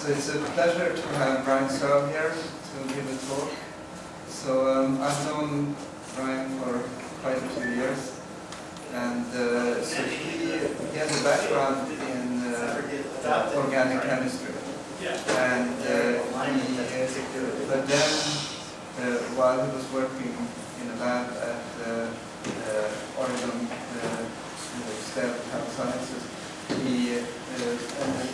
So it's a pleasure to have Brian Searle here to give a talk. So I've known Brian for quite a few years, and so he has a background in organic chemistry, and but then while he was working in a lab at Oregon State of Health Sciences, he and a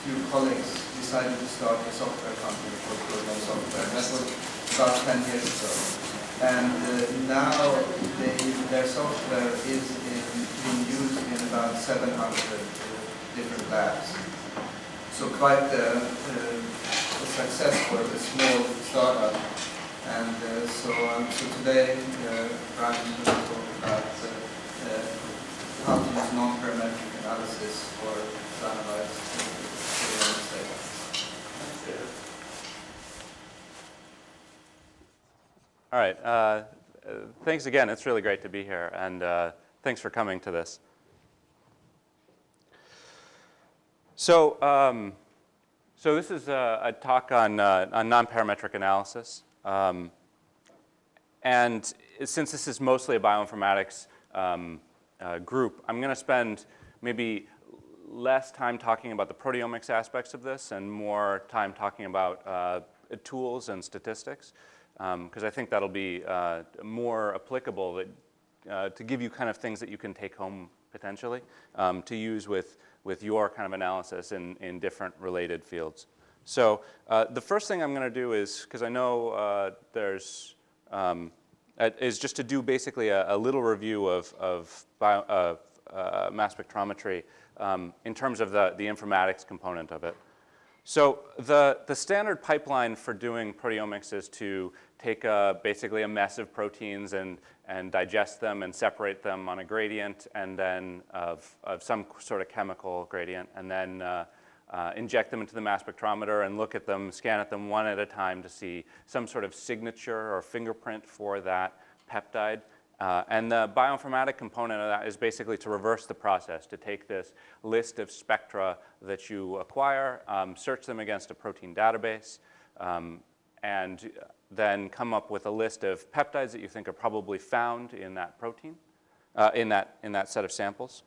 few colleagues decided to start a software company called Orthogonal Software. That was about 10 years ago. And now their software is being used in about 700 different labs. So quite a success for a small startup. And so today, Brian is going to talk about how to use non-parametric analysis for analyze proteomics data. All right. Thanks again. It's really great to be here, and thanks for coming to this. So, so this is a talk on non-parametric analysis, and since this is mostly a bioinformatics group, I'm going to spend maybe less time talking about the proteomics aspects of this and more time talking about tools and statistics, because I think that'll be more applicable to give you kind of things that you can take home potentially to use with your kind of analysis in different related fields. So the first thing I'm going to do is, because I know is just to do basically a little review of mass spectrometry in terms of the informatics component of it. So the standard pipeline for doing proteomics is to take basically a mess of proteins and digest them and separate them on a gradient, and then of some sort of chemical gradient, and then inject them into the mass spectrometer and look at them, scan at them one at a time to see some sort of signature or fingerprint for that peptide. And the bioinformatic component of that is basically to reverse the process, to take this list of spectra that you acquire, search them against a protein database, and then come up with a list of peptides that you think are probably found in that protein, in that set of samples.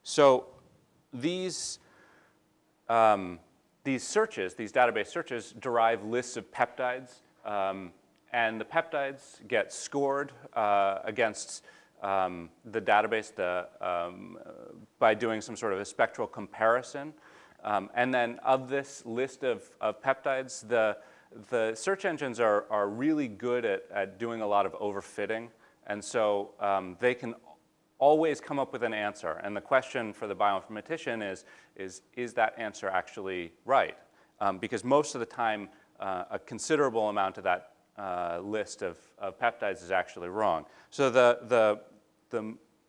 So these searches, these database searches, derive lists of peptides. And the peptides get scored against the database by doing some sort of a spectral comparison. And then of this list of peptides, the search engines are really good at doing a lot of overfitting. And so they can always come up with an answer. And the question for the bioinformatician is that answer actually right? Because most of the time, a considerable amount of that list of peptides is actually wrong. So the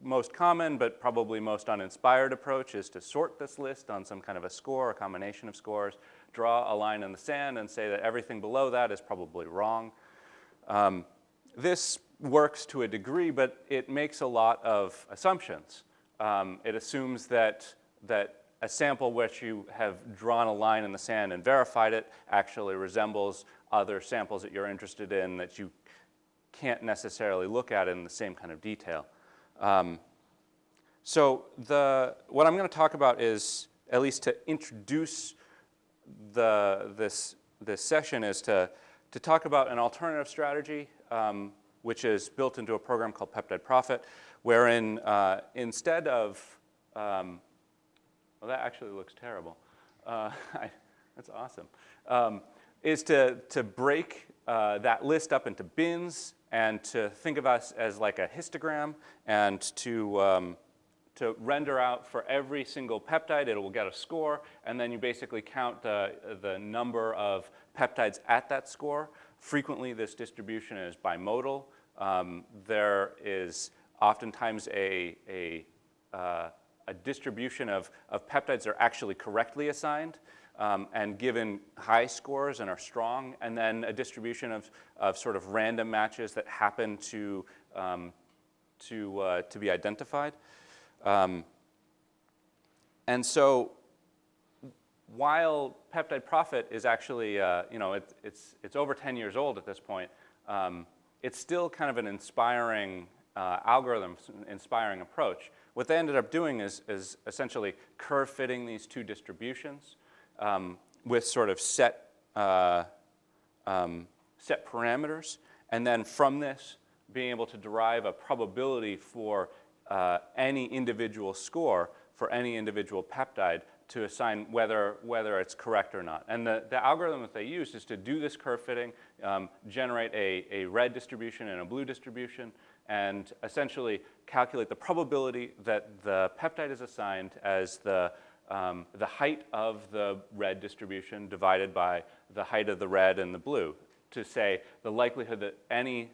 most common but probably most uninspired approach is to sort this list on some kind of a score, a combination of scores, draw a line in the sand and say that everything below that is probably wrong. This works to a degree, but it makes a lot of assumptions. It assumes that a sample which you have drawn a line in the sand and verified it actually resembles other samples that you're interested in that you can't necessarily look at in the same kind of detail. So what I'm going to talk about is, at least to introduce this session, is to talk about an alternative strategy, which is built into a program called Peptide Prophet, wherein instead of well, that actually looks terrible. That's awesome. Is to break that list up into bins and to think of us as like a histogram, and to render out for every single peptide, it will get a score, and then you basically count the number of peptides at that score. Frequently, this distribution is bimodal. There is oftentimes a distribution of peptides that are actually correctly assigned and given high scores and are strong, and then a distribution of sort of random matches that happen to be identified. And so while Peptide Prophet is actually, you know, it's over 10 years old at this point, it's still kind of an inspiring algorithm, inspiring approach. What they ended up doing is essentially curve fitting these two distributions with sort of set parameters, and then from this being able to derive a probability for any individual score for any individual peptide to assign whether it's correct or not. And the algorithm that they used is to do this curve fitting, generate a red distribution and a blue distribution, and essentially calculate the probability that the peptide is assigned as the height of the red distribution divided by the height of the red and the blue, to say the likelihood that any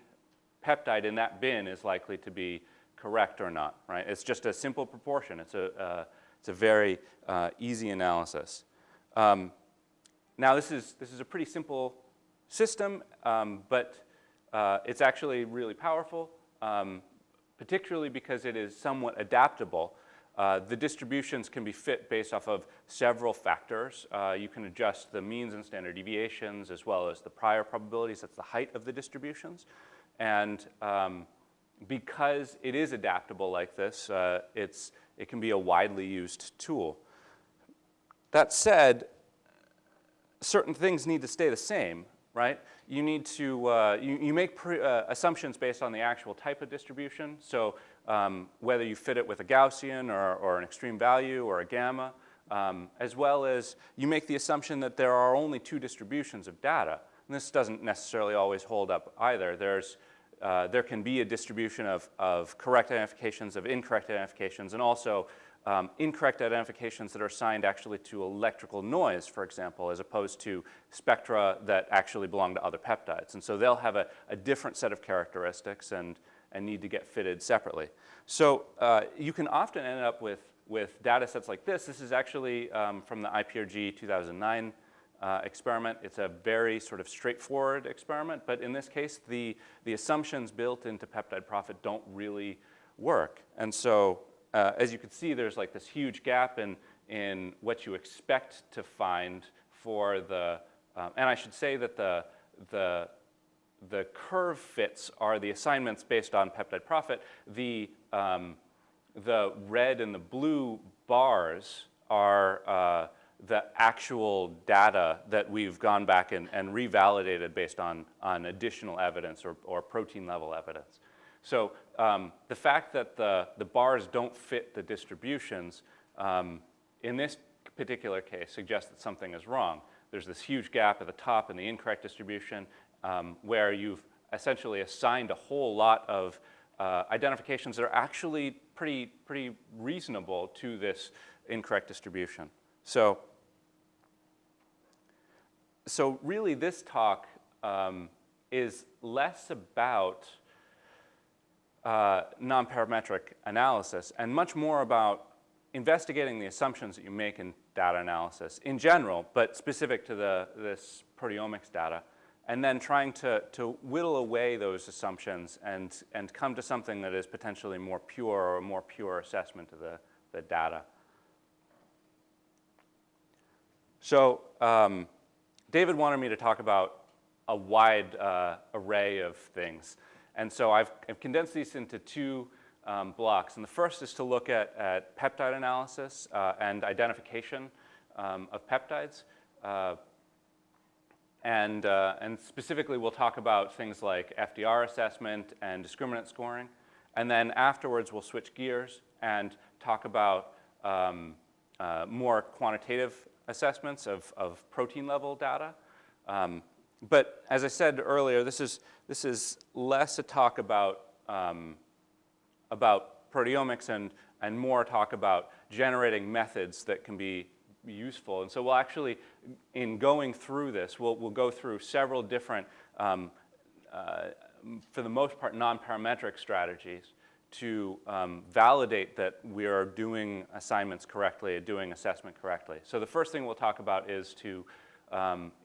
peptide in that bin is likely to be correct or not, right? It's just a simple proportion. It's a very easy analysis. Now this is a pretty simple system, but it's actually really powerful, particularly because it is somewhat adaptable. The distributions can be fit based off of several factors. You can adjust the means and standard deviations as well as the prior probabilities. That's the height of the distributions. And because it is adaptable like this, it can be a widely used tool. That said, certain things need to stay the same, right? You need to, you make assumptions based on the actual type of distribution. So whether you fit it with a Gaussian or an extreme value or a gamma, as well as you make the assumption that there are only two distributions of data. And this doesn't necessarily always hold up either. There can be a distribution of correct identifications, of incorrect identifications, and also incorrect identifications that are assigned actually to electrical noise, for example, as opposed to spectra that actually belong to other peptides. And so they'll have a different set of characteristics and need to get fitted separately. So you can often end up with data sets like this. This is actually from the IPRG 2009 experiment. It's a very sort of straightforward experiment, but in this case, the assumptions built into Peptide Prophet don't really work. And so as you can see, there's like this huge gap in what you expect to find for the, and I should say that the curve fits are the assignments based on Peptide Prophet. The red and the blue bars are the actual data that we've gone back and revalidated based on additional evidence or protein level evidence. So the fact that the bars don't fit the distributions in this particular case suggests that something is wrong. There's this huge gap at the top in the incorrect distribution where you've essentially assigned a whole lot of identifications that are actually pretty reasonable to this incorrect distribution. So really this talk is less about non-parametric analysis and much more about investigating the assumptions that you make in data analysis in general, but specific to this proteomics data, and then trying to whittle away those assumptions and come to something that is potentially more pure or a more pure assessment of the data. So David wanted me to talk about a wide array of things. And so I've condensed these into two blocks. And the first is to look at peptide analysis and identification of peptides. And specifically, we'll talk about things like FDR assessment and discriminant scoring. And then afterwards, we'll switch gears and talk about more quantitative assessments of protein level data. But as I said earlier, this is less a talk about proteomics and more talk about generating methods that can be useful. And so we'll actually, in going through this, we'll go through several different, for the most part, non-parametric strategies to validate that we are doing assignments correctly, doing assessment correctly. So the first thing we'll talk about is to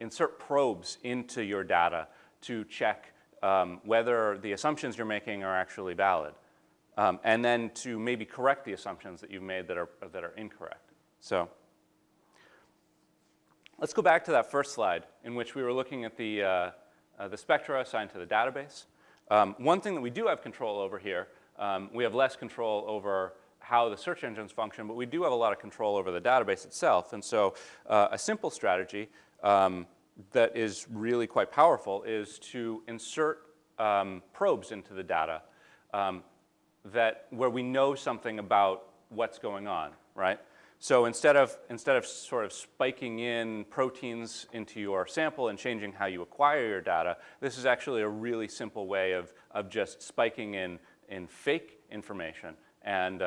insert probes into your data to check whether the assumptions you're making are actually valid, and then to maybe correct the assumptions that you've made that are incorrect. So let's go back to that first slide in which we were looking at the spectra assigned to the database. One thing that we do have control over here, we have less control over how the search engines function, but we do have a lot of control over the database itself. And so a simple strategy that is really quite powerful is to insert probes into the data where we know something about what's going on, right? So instead of sort of spiking in proteins into your sample and changing how you acquire your data, this is actually a really simple way of just spiking in fake information and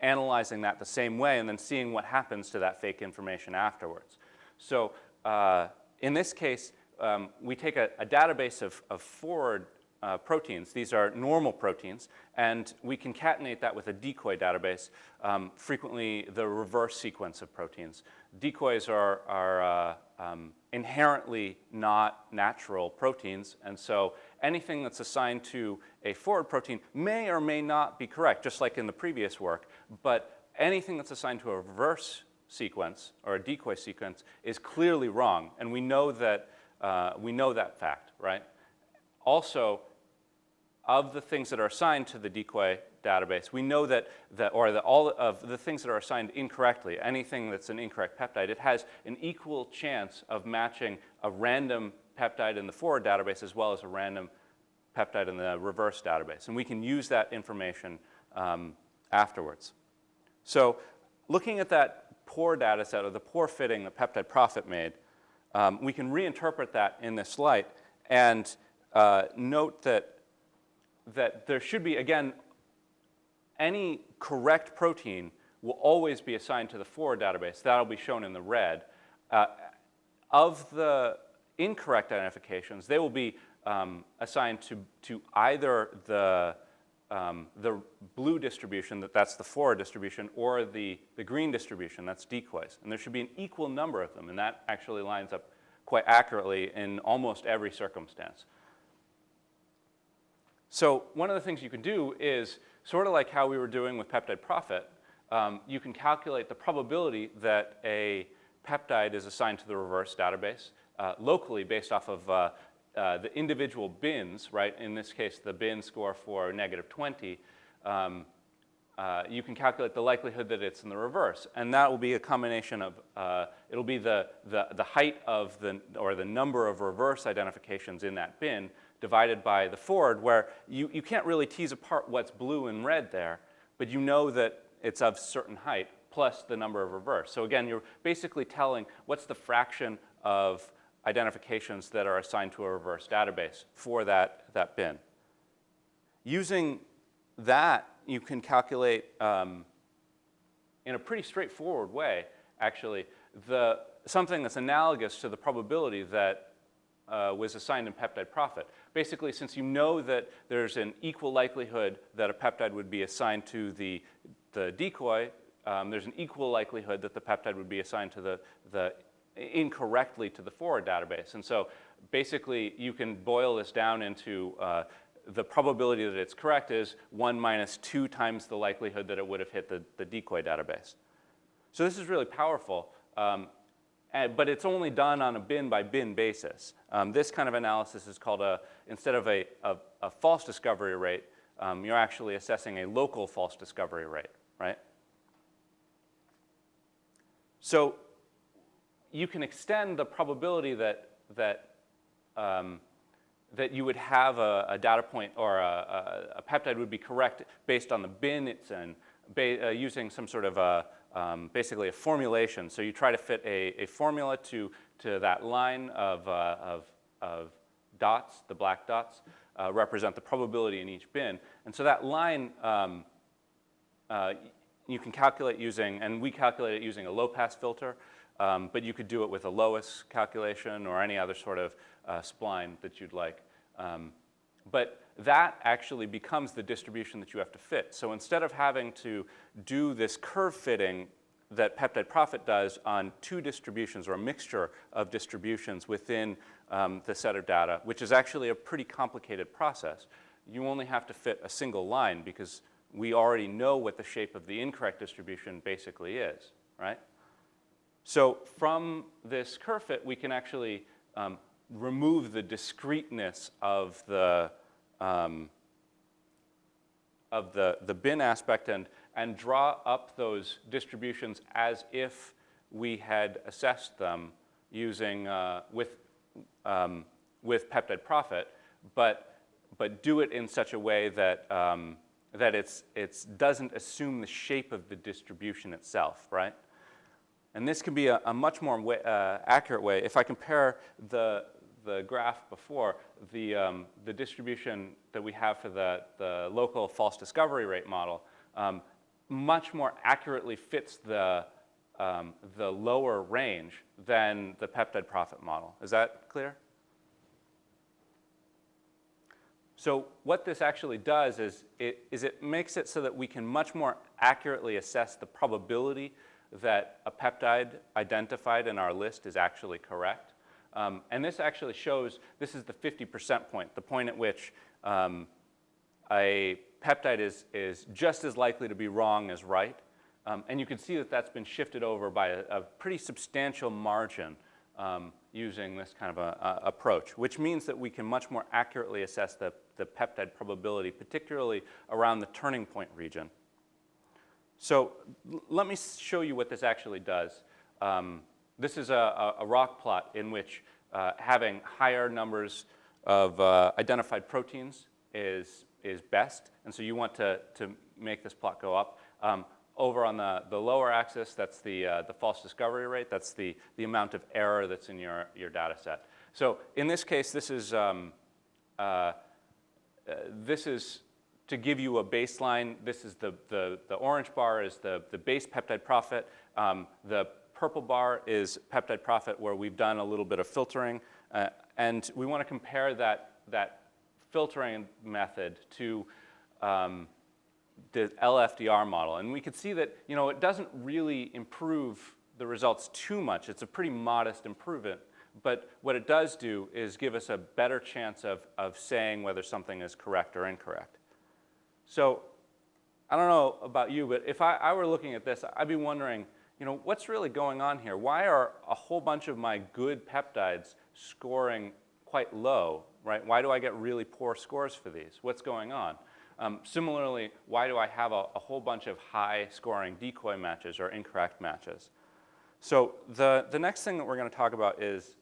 analyzing that the same way and then seeing what happens to that fake information afterwards. So in this case, we take a database of forward proteins. These are normal proteins, and we concatenate that with a decoy database, frequently the reverse sequence of proteins. Decoys are inherently not natural proteins, and so anything that's assigned to a forward protein may or may not be correct, just like in the previous work, but anything that's assigned to a reverse sequence or a decoy sequence is clearly wrong, and we know that fact, right? Also, of the things that are assigned to the decoy database, we know that all of the things that are assigned incorrectly, anything that's an incorrect peptide, it has an equal chance of matching a random peptide in the forward database as well as a random peptide in the reverse database. And we can use that information afterwards. So looking at that poor data set, or the poor fitting that Peptide Prophet made, we can reinterpret that in this light and note that there should be, again, any correct protein will always be assigned to the forward database. That'll be shown in the red. Of the incorrect identifications, they will be assigned to either the blue distribution, that's the forward distribution, or the green distribution, that's decoys. And there should be an equal number of them, and that actually lines up quite accurately in almost every circumstance. So one of the things you can do is, sort of like how we were doing with Peptide Prophet, you can calculate the probability that a peptide is assigned to the reverse database locally based off of the individual bins, right? In this case, the bin score for -20. You can calculate the likelihood that it's in the reverse, and that will be a combination of it'll be the height of or the number of reverse identifications in that bin divided by the forward, where you can't really tease apart what's blue and red there, but you know that it's of certain height plus the number of reverse. So again, you're basically telling what's the fraction of identifications that are assigned to a reverse database for that bin. Using that, you can calculate in a pretty straightforward way, actually, something that's analogous to the probability that was assigned in Peptide Prophet. Basically, since you know that there's an equal likelihood that a peptide would be assigned to the decoy, there's an equal likelihood that the peptide would be assigned to incorrectly to the forward database. And so basically, you can boil this down into the probability that it's correct is 1 minus 2 times the likelihood that it would have hit the decoy database. So this is really powerful. But it's only done on a bin-by-bin basis. This kind of analysis is called instead of a false discovery rate, you're actually assessing a local false discovery rate, right? So you can extend the probability that you would have a data point or a peptide would be correct based on the bin it's in, using some sort of basically a formulation. So you try to fit a formula to that line of dots, the black dots, represent the probability in each bin. And so that line you can calculate using, and we calculate it using a low-pass filter, but you could do it with a Loess calculation or any other sort of spline that you'd like. But that actually becomes the distribution that you have to fit. So instead of having to do this curve fitting that Peptide Prophet does on 2 distributions or a mixture of distributions within the set of data, which is actually a pretty complicated process, you only have to fit a single line because we already know what the shape of the incorrect distribution basically is, right? So from this curve fit, we can actually remove the discreteness of the bin aspect and draw up those distributions as if we had assessed them using with Peptide Prophet, but do it in such a way that that it doesn't assume the shape of the distribution itself, right? And this can be a much more accurate way. If I compare the graph before, the distribution that we have for the local false discovery rate model much more accurately fits the lower range than the Peptide Prophet model. Is that clear? So what this actually does is it makes it so that we can much more accurately assess the probability that a peptide identified in our list is actually correct. And this actually shows, this is the 50% point, the point at which a peptide is just as likely to be wrong as right. And you can see that that's been shifted over by a pretty substantial margin using this kind of a approach, which means that we can much more accurately assess the peptide probability, particularly around the turning point region. So let me show you what this actually does. This is a rock plot in which having higher numbers of identified proteins is best. And so you want to make this plot go up. Over on the lower axis, that's the false discovery rate. That's the amount of error that's in your data set. So in this case, this is to give you a baseline. This is the orange bar is the base Peptide Prophet. The purple bar is Peptide Prophet, where we've done a little bit of filtering. And we want to compare that filtering method to the LFDR model. And we could see that it doesn't really improve the results too much. It's a pretty modest improvement. But what it does do is give us a better chance of saying whether something is correct or incorrect. So I don't know about you, but if I were looking at this, I'd be wondering, what's really going on here? Why are a whole bunch of my good peptides scoring quite low, right? Why do I get really poor scores for these? What's going on? Similarly, why do I have a whole bunch of high-scoring decoy matches or incorrect matches? So the next thing that we're going to talk about is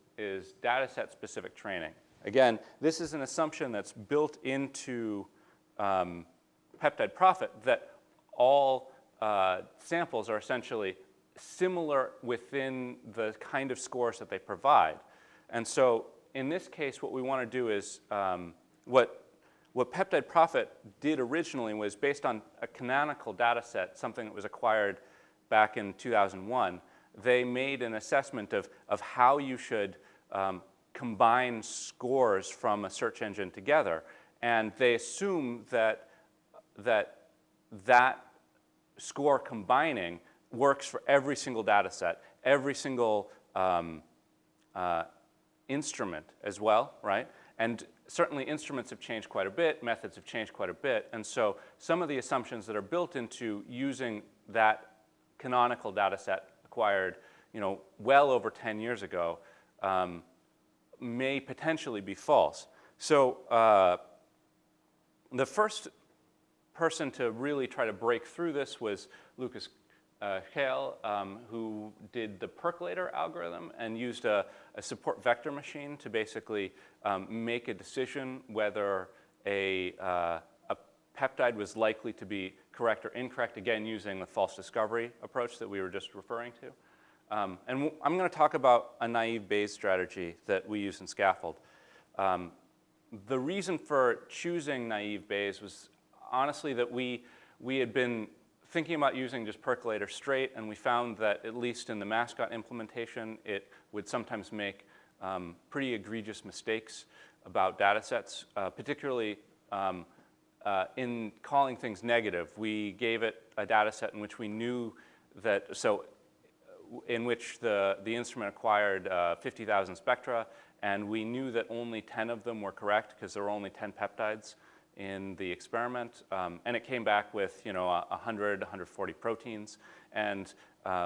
data set-specific training. Again, this is an assumption that's built into Peptide Prophet that all samples are essentially similar within the kind of scores that they provide. And so in this case, what we want to do is what Peptide Prophet did originally was based on a canonical data set, something that was acquired back in 2001. They made an assessment of how you should combine scores from a search engine together. And they assume that score combining works for every single data set, every single instrument as well, right? And certainly instruments have changed quite a bit, methods have changed quite a bit, and so some of the assumptions that are built into using that canonical data set acquired well over 10 years ago may potentially be false. So the first person to really try to break through this was Lucas Searle, who did the percolator algorithm and used a support vector machine to basically make a decision whether a peptide was likely to be correct or incorrect, again using the false discovery approach that we were just referring to. And I'm going to talk about a naive Bayes strategy that we use in Scaffold. The reason for choosing naive Bayes was honestly that we had been thinking about using just percolator straight, and we found that at least in the mascot implementation, it would sometimes make pretty egregious mistakes about data sets, particularly in calling things negative. We gave it a data set in which we knew that, in which the instrument acquired 50,000 spectra, and we knew that only 10 of them were correct because there were only 10 peptides in the experiment, and it came back with 100, 140 proteins, and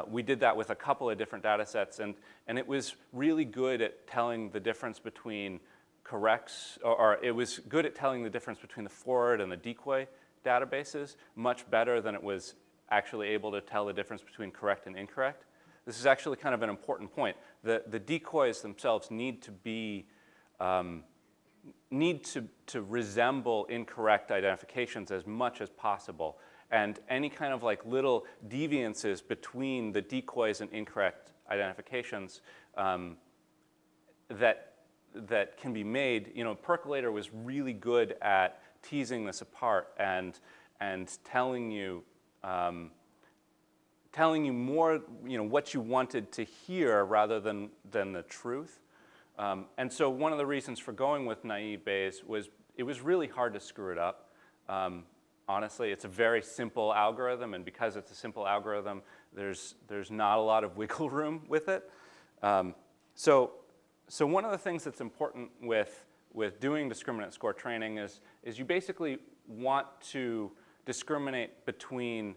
we did that with a couple of different data sets, and it was really good at telling the difference between corrects, or it was good at telling the difference between the forward and the decoy databases, much better than it was actually able to tell the difference between correct and incorrect. This is actually kind of an important point. The decoys themselves need to be to resemble incorrect identifications as much as possible. And any kind of like little deviances between the decoys and incorrect identifications that can be made, Percolator was really good at teasing this apart and telling you more, what you wanted to hear rather than the truth. And so one of the reasons for going with naive Bayes was it was really hard to screw it up. Honestly, it's a very simple algorithm, and because it's a simple algorithm, there's not a lot of wiggle room with it. So one of the things that's important with doing discriminant score training is you basically want to discriminate between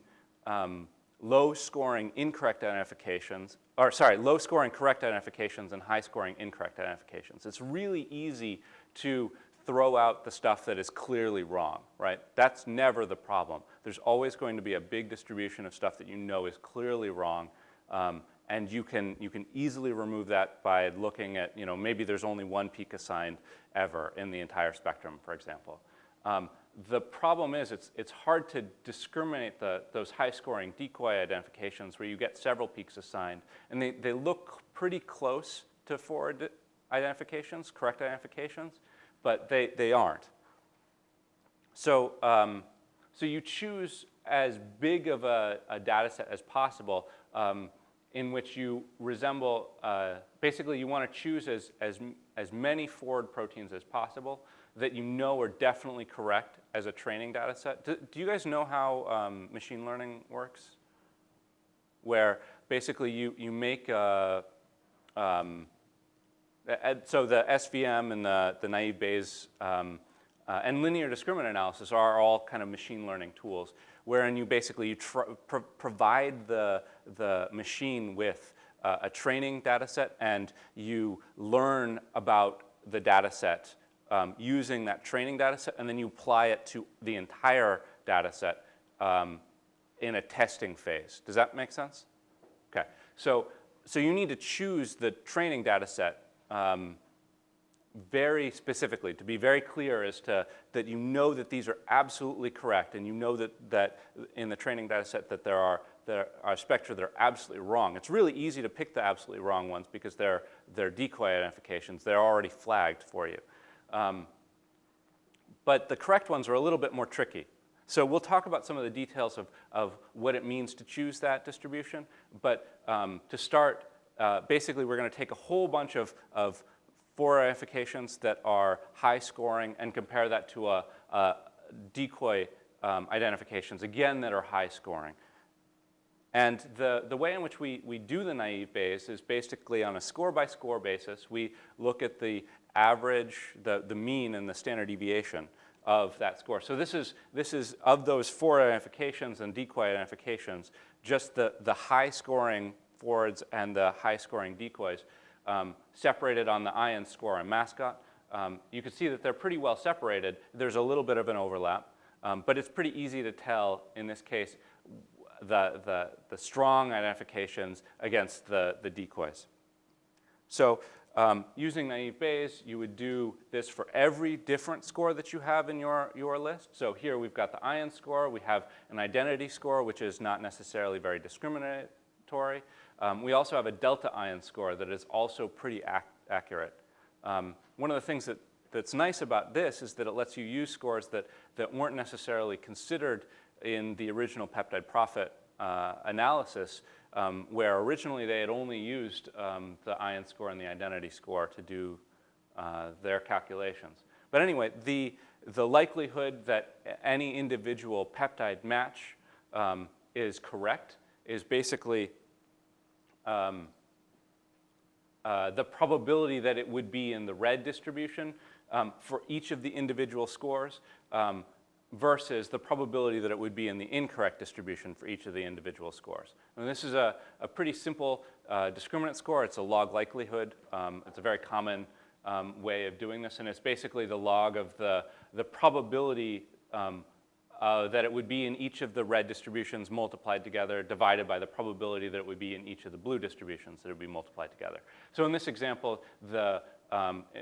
low-scoring incorrect identifications, or sorry, low-scoring correct identifications and high-scoring incorrect identifications. It's really easy to throw out the stuff that is clearly wrong, right? That's never the problem. There's always going to be a big distribution of stuff that you know is clearly wrong, and you can easily remove that by looking at, maybe there's only one peak assigned ever in the entire spectrum, for example. The problem is it's hard to discriminate those high-scoring decoy identifications where you get several peaks assigned, and they look pretty close to forward identifications, correct identifications, but they aren't. So you choose as big of a data set as possible in which you resemble, basically you want to choose as many forward proteins as possible that you know are definitely correct as a training data set. Do you guys know how machine learning works? Where basically you make a, so the SVM and the naive Bayes and linear discriminant analysis are all kind of machine learning tools, wherein you basically provide the machine with a training data set, and you learn about the data set using that training data set, and then you apply it to the entire data set in a testing phase. Does that make sense? Okay. So you need to choose the training data set very specifically, to be very clear as to that you know that these are absolutely correct, and you know that in the training data set that there are spectra that are absolutely wrong. It's really easy to pick the absolutely wrong ones because they're decoy identifications. They're already flagged for you. But the correct ones are a little bit more tricky. So we'll talk about some of the details of what it means to choose that distribution. But to start, basically we're going to take a whole bunch of forward identifications that are high scoring and compare that to a decoy identifications, again, that are high scoring. And the way in which we do the naive Bayes is basically on a score-by-score basis. We look at the average, the mean, and the standard deviation of that score. So this is of those forward identifications and decoy identifications, just the high-scoring forwards and the high-scoring decoys separated on the ion score and mascot. You can see that they're pretty well separated. There's a little bit of an overlap, but it's pretty easy to tell, in this case, the strong identifications against the decoys. So using naive Bayes, you would do this for every different score that you have in your list. So here we've got the ion score. We have an identity score, which is not necessarily very discriminatory. We also have a delta ion score that is also pretty accurate. One of the things that's nice about this is that it lets you use scores that weren't necessarily considered in the original Peptide Prophet analysis, where originally they had only used the ion score and the identity score to do their calculations. But anyway, the likelihood that any individual peptide match is correct is basically the probability that it would be in the red distribution for each of the individual scores versus the probability that it would be in the incorrect distribution for each of the individual scores. And this is a pretty simple discriminant score. It's a log likelihood. It's a very common way of doing this, and it's basically the log of the probability that it would be in each of the red distributions multiplied together, divided by the probability that it would be in each of the blue distributions that it would be multiplied together. So in this example,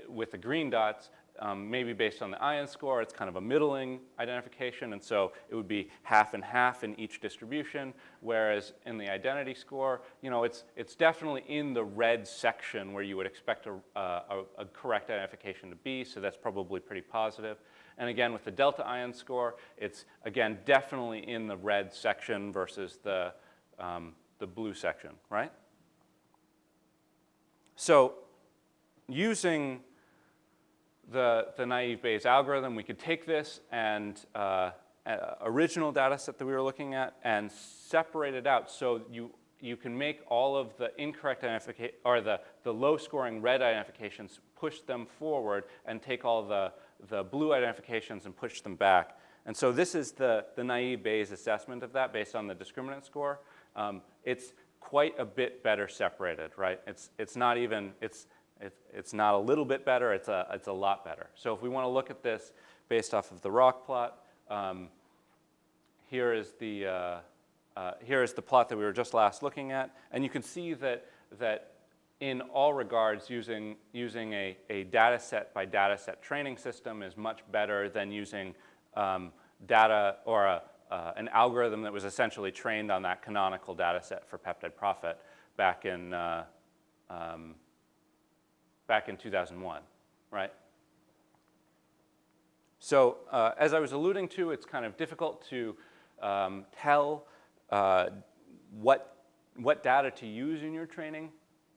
with the green dots, maybe based on the ion score, it's kind of a middling identification, and so it would be half and half in each distribution, whereas in the identity score, you know, it's definitely in the red section where you would expect a correct identification to be, so that's probably pretty positive. And again, with the delta ion score, it's, again, definitely in the red section versus the blue section, right? So using the naive Bayes algorithm, we could take this and original data set that we were looking at and separate it out so you can make all of the incorrect identification, or the low-scoring red identifications, push them forward and take all the blue identifications and push them back. And so this is the naive Bayes assessment of that based on the discriminant score. It's quite a bit better separated, right? It's not even, it's not a little bit better, it's a lot better. So if we want to look at this based off of the rock plot, here is the plot that we were just last looking at, and you can see that in all regards, using a data set by data set training system is much better than using data or an algorithm that was essentially trained on that canonical data set for Peptide Prophet back in 2001, right? So as I was alluding to, it's kind of difficult to tell what data to use in your training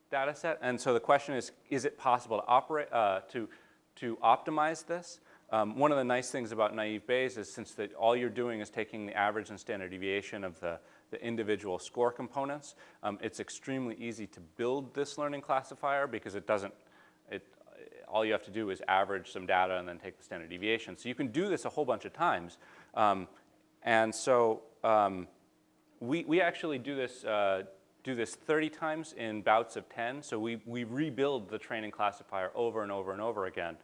data set. And so the question is it possible to operate, to optimize this? One of the nice things about naive Bayes is since all you're doing is taking the average and standard deviation of the individual score components, it's extremely easy to build this learning classifier because all you have to do is average some data and then take the standard deviation. So you can do this a whole bunch of times. And so we actually do this 30 times in bouts of 10. So we rebuild the training classifier over and over and over again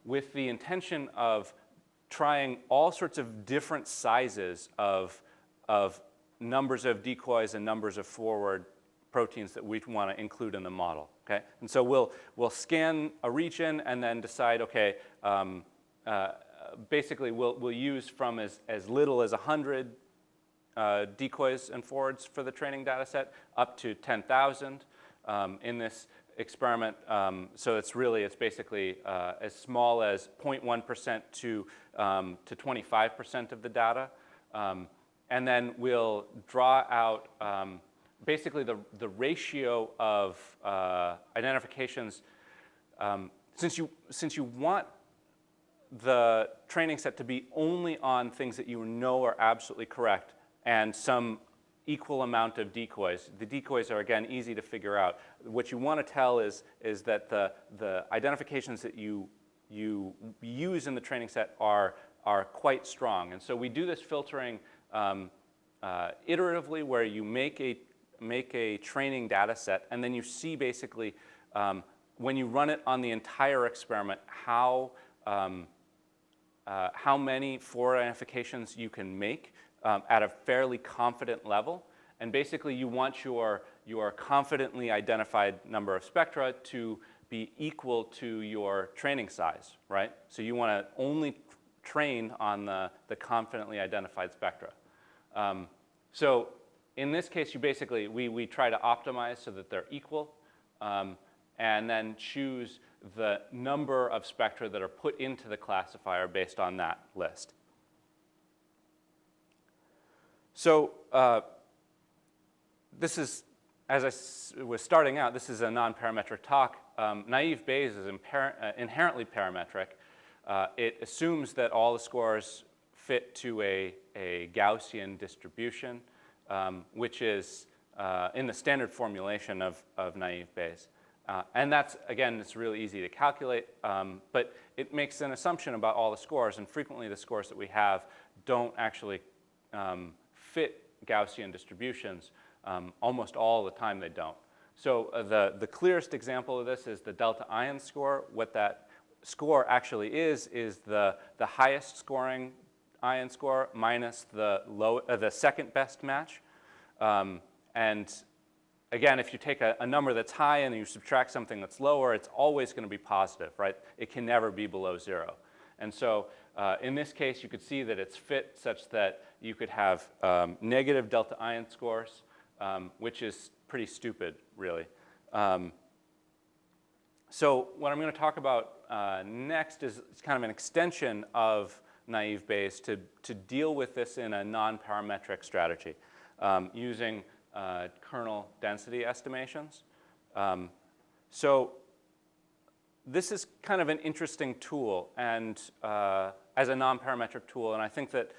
with the intention of trying all sorts of different sizes of numbers of decoys and numbers of forward proteins that we want to include in the model. Okay? And so we'll scan a region and then decide, okay, basically we'll use from as little as 100 decoys and forwards for the training data set up to 10,000 in this experiment. So it's basically as small as 0.1% to 25% of the data. And then we'll draw out basically the ratio of identifications. Since you want the training set to be only on things that you know are absolutely correct and some equal amount of decoys. The decoys are, again, easy to figure out. What you want to tell is that the identifications that you use in the training set are quite strong. And so we do this filtering iteratively, where you make a training data set, and then you see basically when you run it on the entire experiment how many forward identifications you can make at a fairly confident level. And basically you want your confidently identified number of spectra to be equal to your training size, right? So you want to only train on the confidently identified spectra. So in this case, we try to optimize so that they're equal, and then choose the number of spectra that are put into the classifier based on that list. So this is, as I was starting out, this is a non-parametric talk. Naive Bayes is inherently parametric. It assumes that all the scores fit to a Gaussian distribution, which is in the standard formulation of naive Bayes. And that's, again, it's really easy to calculate, but it makes an assumption about all the scores, and frequently the scores that we have don't actually fit Gaussian distributions. Almost all the time they don't. So the clearest example of this is the delta ion score. What that score actually is the highest scoring ion score minus the second best match. And again, if you take a number that's high and you subtract something that's lower, it's always going to be positive, right? It can never be below 0. And so in this case, you could see that it's fit such that you could have negative delta ion scores, which is pretty stupid, really. So what I'm going to talk about next is kind of an extension of naive Bayes to deal with this in a non-parametric strategy using kernel density estimations. So this is kind of an interesting tool and as a non-parametric tool, and I think that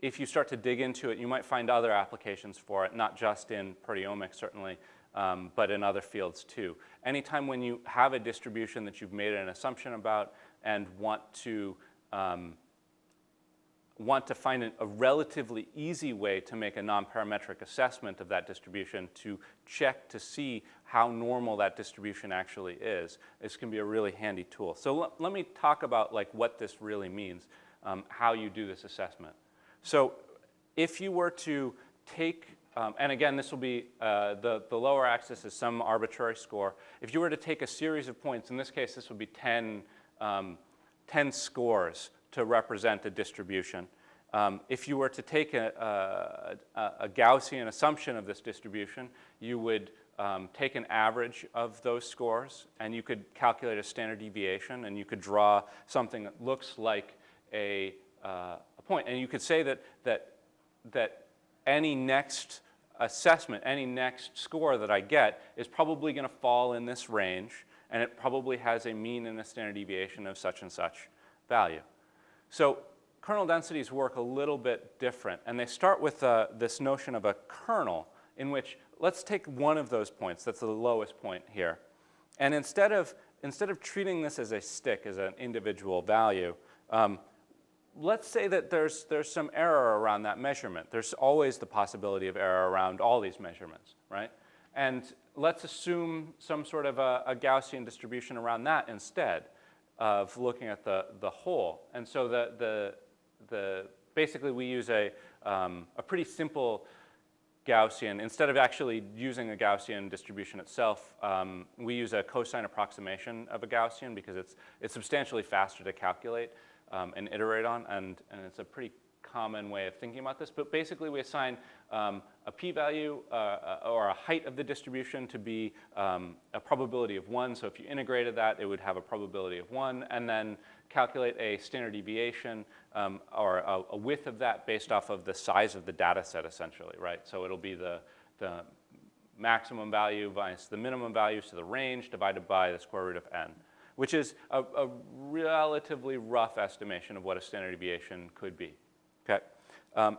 if you start to dig into it, you might find other applications for it, not just in proteomics, certainly, but in other fields too. Anytime when you have a distribution that you've made an assumption about and want to find a relatively easy way to make a non-parametric assessment of that distribution to check to see how normal that distribution actually is, this can be a really handy tool. So let me talk about like what this really means, how you do this assessment. So if you were to take, and again, this will be, the lower axis is some arbitrary score. If you were to take a series of points, in this case, this would be 10 scores to represent a distribution. If you were to take a Gaussian assumption of this distribution, you would take an average of those scores, and you could calculate a standard deviation, and you could draw something that looks like a point. And you could say that any next assessment, any next score that I get is probably going to fall in this range, and it probably has a mean and a standard deviation of such and such value. So kernel densities work a little bit different, and they start with this notion of a kernel in which, let's take one of those points, that's the lowest point here, and instead of treating this as a stick, as an individual value, let's say that there's some error around that measurement. There's always the possibility of error around all these measurements, right? And let's assume some sort of a Gaussian distribution around that instead of looking at the whole. And so basically we use a pretty simple Gaussian. Instead of actually using a Gaussian distribution itself, we use a cosine approximation of a Gaussian because it's substantially faster to calculate and iterate on, and it's a pretty common way of thinking about this. But basically we assign a p-value or a height of the distribution to be a probability of 1. So if you integrated that, it would have a probability of 1, and then calculate a standard deviation or a width of that based off of the size of the data set, essentially, right? So it'll be the maximum value minus the minimum value, so the range divided by the square root of n, which is a relatively rough estimation of what a standard deviation could be. Okay?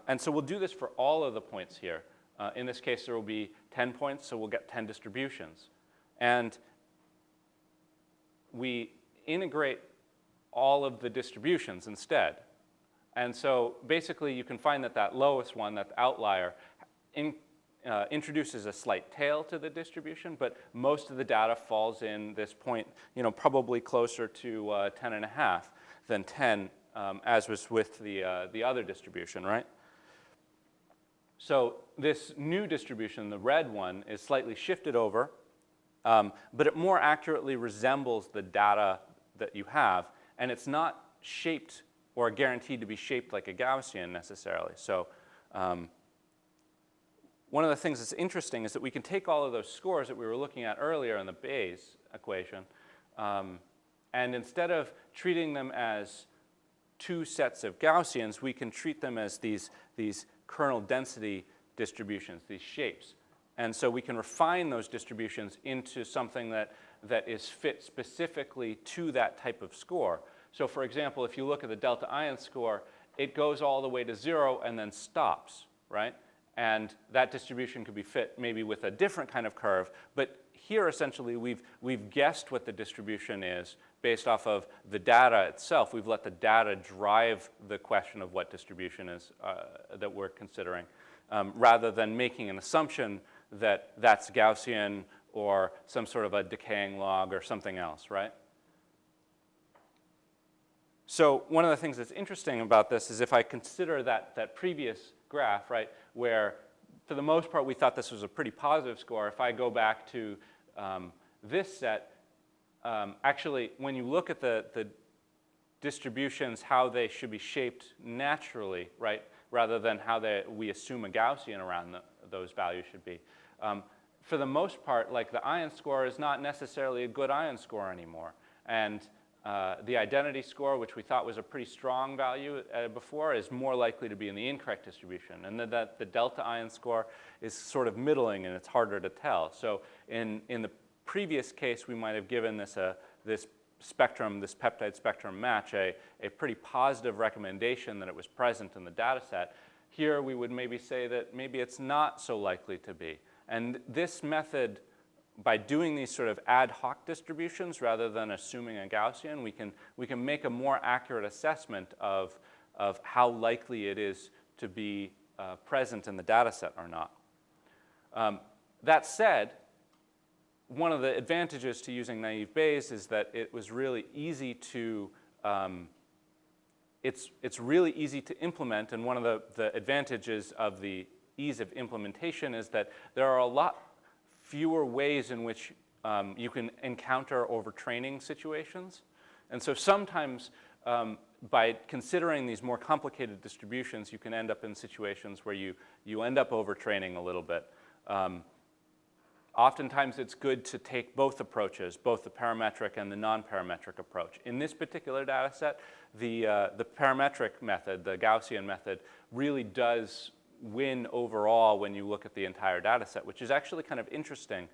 And so we'll do this for all of the points here. In this case, there will be 10 points, so we'll get 10 distributions. And we integrate all of the distributions instead. And so basically, you can find that lowest one, that outlier, introduces a slight tail to the distribution, but most of the data falls in this point, probably closer to 10.5 than 10, as was with the other distribution, right? So this new distribution, the red one, is slightly shifted over, but it more accurately resembles the data that you have, and it's not shaped or guaranteed to be shaped like a Gaussian necessarily. So one of the things that's interesting is that we can take all of those scores that we were looking at earlier in the Bayes equation, and instead of treating them as two sets of Gaussians, we can treat them as these kernel density distributions, these shapes. And so we can refine those distributions into something that is fit specifically to that type of score. So for example, if you look at the delta ion score, it goes all the way to 0 and then stops, right? And that distribution could be fit maybe with a different kind of curve. But here, essentially, we've guessed what the distribution is based off of the data itself. We've let the data drive the question of what distribution is that we're considering, rather than making an assumption that that's Gaussian or some sort of a decaying log or something else, right? So one of the things that's interesting about this is if I consider that previous graph, right, where for the most part we thought this was a pretty positive score, if I go back to this set, actually when you look at the distributions, how they should be shaped naturally, right, rather than how we assume a Gaussian around those values should be. For the most part, like the ion score is not necessarily a good ion score anymore. And the identity score, which we thought was a pretty strong value before, is more likely to be in the incorrect distribution. And the delta ion score is sort of middling, and it's harder to tell. So in the previous case, we might have given this spectrum, this peptide spectrum match, a pretty positive recommendation that it was present in the data set. Here, we would maybe say that maybe it's not so likely to be. And this method, by doing these sort of ad hoc distributions rather than assuming a Gaussian, we can make a more accurate assessment of how likely it is to be present in the data set or not. That said, one of the advantages to using naive Bayes is that it was really easy to it's really easy to implement, and one of the advantages of the ease of implementation is that there are a lot fewer ways in which you can encounter overtraining situations. And so sometimes by considering these more complicated distributions, you can end up in situations where you end up overtraining a little bit. Oftentimes it's good to take both approaches, both the parametric and the non-parametric approach. In this particular data set, the parametric method, the Gaussian method, really does win overall when you look at the entire data set, which is actually kind of interesting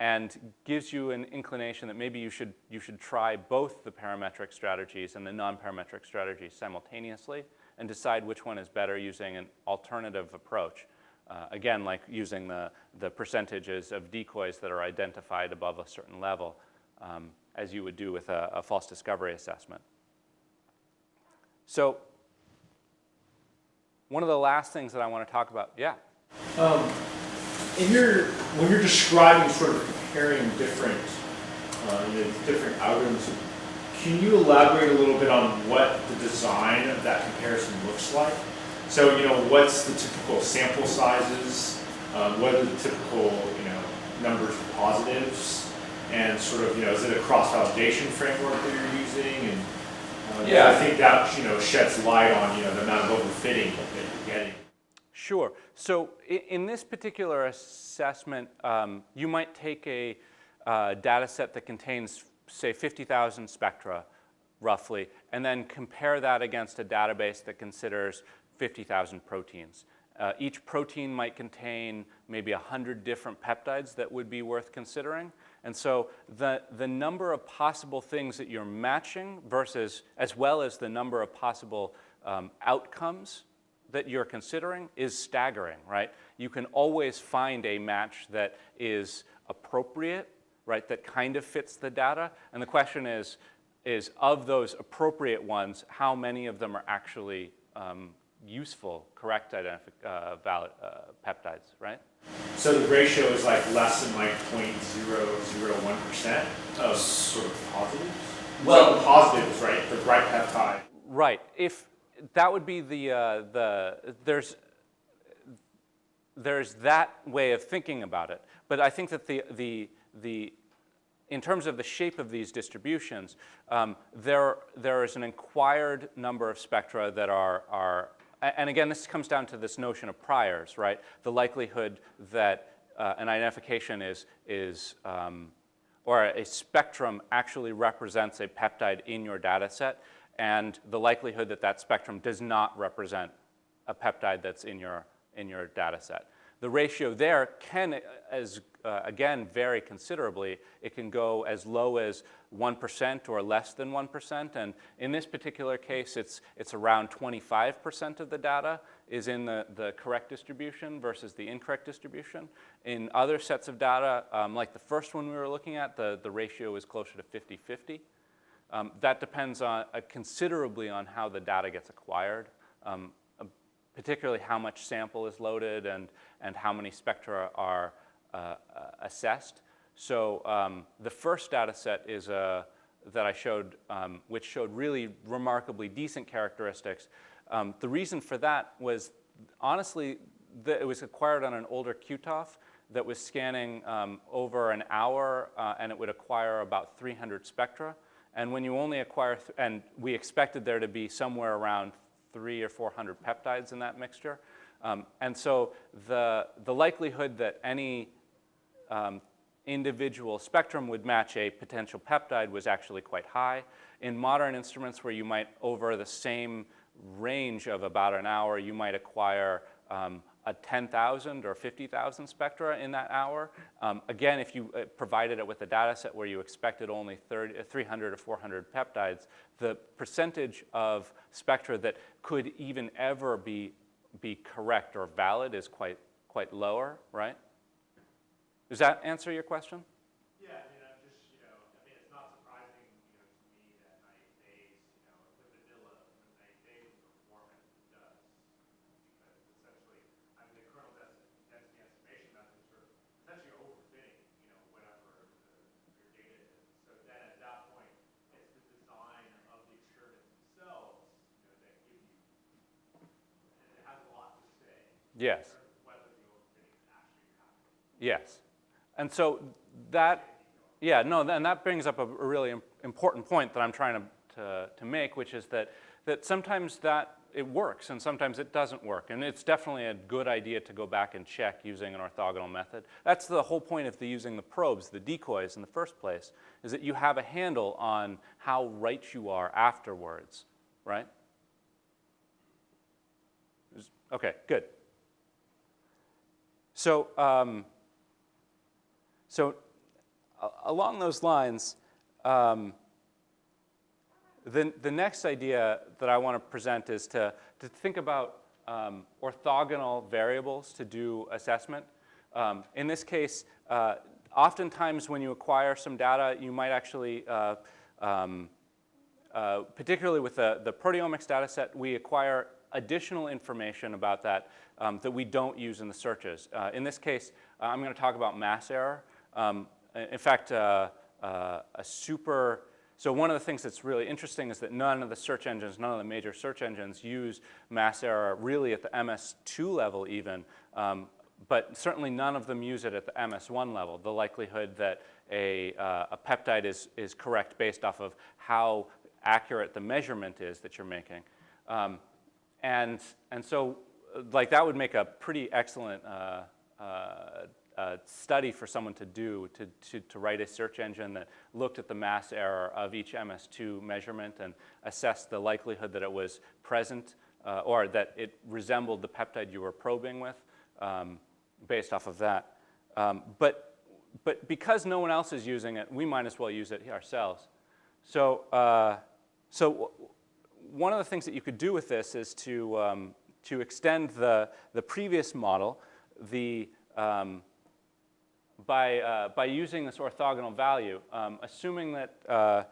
and gives you an inclination that maybe you should try both the parametric strategies and the non-parametric strategies simultaneously and decide which one is better using an alternative approach. Again, like using the percentages of decoys that are identified above a certain level, as you would do with a false discovery assessment. So one of the last things that I want to talk about, yeah? When you're describing sort of comparing different algorithms, can you elaborate a little bit on what the design of that comparison looks like? So, what's the typical sample sizes? What are the typical, numbers of positives? And sort of, is it a cross-validation framework that you're using? And I think that, sheds light on, the amount of overfitting that you're getting. Sure. So in this particular assessment, you might take a data set that contains, say, 50,000 spectra, roughly, and then compare that against a database that considers 50,000 proteins. Each protein might contain maybe 100 different peptides that would be worth considering. And so the number of possible things that you're matching versus, as well as the number of possible outcomes that you're considering is staggering, right? You can always find a match that is appropriate, right, that kind of fits the data. And the question is of those appropriate ones, how many of them are actually useful, correct peptides, right? So the ratio is like less than like 0.001% of sort of positives? Well, so positives, right? The right peptide. Right. If that would be there's that way of thinking about it. But I think that in terms of the shape of these distributions, there is an acquired number of spectra that are and again, this comes down to this notion of priors, right? The likelihood that an identification or a spectrum actually represents a peptide in your data set, and the likelihood that that spectrum does not represent a peptide that's in your data set. The ratio there can, again, vary considerably. It can go as low as 1% or less than 1%. And in this particular case, it's around 25% of the data is in the correct distribution versus the incorrect distribution. In other sets of data, like the first one we were looking at, the ratio is closer to 50-50. That depends considerably on how the data gets acquired, particularly how much sample is loaded and how many spectra are assessed. So the first data set is that I showed, which showed really remarkably decent characteristics. The reason for that was, honestly, it was acquired on an older QTOF that was scanning over an hour, and it would acquire about 300 spectra. And when you only acquire, and we expected there to be somewhere around 300 or 400 peptides in that mixture. And so the likelihood that any individual spectrum would match a potential peptide was actually quite high. In modern instruments where you might, over the same range of about an hour, you might acquire a 10,000 or 50,000 spectra in that hour. Again, if you provided it with a data set where you expected only 300 or 400 peptides, the percentage of spectra that could even ever be correct or valid is quite lower, right? Does that answer your question? Yeah, I mean, it's not surprising, to me that naive the vanilla naive Bayes would perform as it does, because essentially, the kernel density estimation methods are essentially overfitting, whatever your data is. So then at that point, it's the design of the experiments themselves, that give you, and it has a lot to say. Yes. Whether the overfitting is actually happening. Yes. And so that, yeah, no, and that brings up a really important point that I'm trying to make, which is that sometimes that it works and sometimes it doesn't work. And it's definitely a good idea to go back and check using an orthogonal method. That's the whole point of using the probes, the decoys in the first place, is that you have a handle on how right you are afterwards, right? Okay, good. So, along those lines, the next idea that I want to present is to think about orthogonal variables to do assessment. In this case, oftentimes when you acquire some data, you might actually, particularly with the proteomics data set, we acquire additional information about that that we don't use in the searches. In this case, I'm going to talk about mass error. In fact, so one of the things that's really interesting is that none of the search engines, none of the major search engines use mass error really at the MS2 level even, but certainly none of them use it at the MS1 level, the likelihood that a peptide is correct based off of how accurate the measurement is that you're making. And so like that would make a pretty excellent study for someone to do, to write a search engine that looked at the mass error of each MS2 measurement and assessed the likelihood that it was present or that it resembled the peptide you were probing with based off of that. But because no one else is using it, we might as well use it ourselves. So, one of the things that you could do with this is to extend the previous model, by using this orthogonal value, assuming that,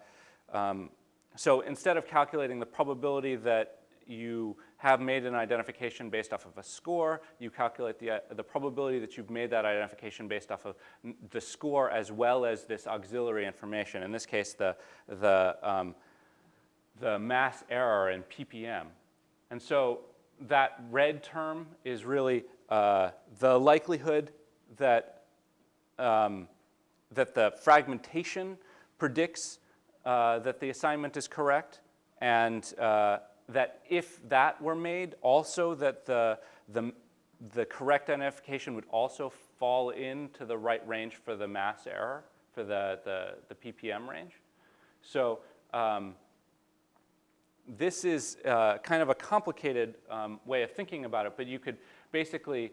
so instead of calculating the probability that you have made an identification based off of a score, you calculate the probability that you've made that identification based off of the score as well as this auxiliary information. In this case, the mass error in ppm. And so that red term is really the likelihood that that the fragmentation predicts that the assignment is correct, and that if that were made, also that the correct identification would also fall into the right range for the mass error, for the ppm range. So this is kind of a complicated way of thinking about it, but you could basically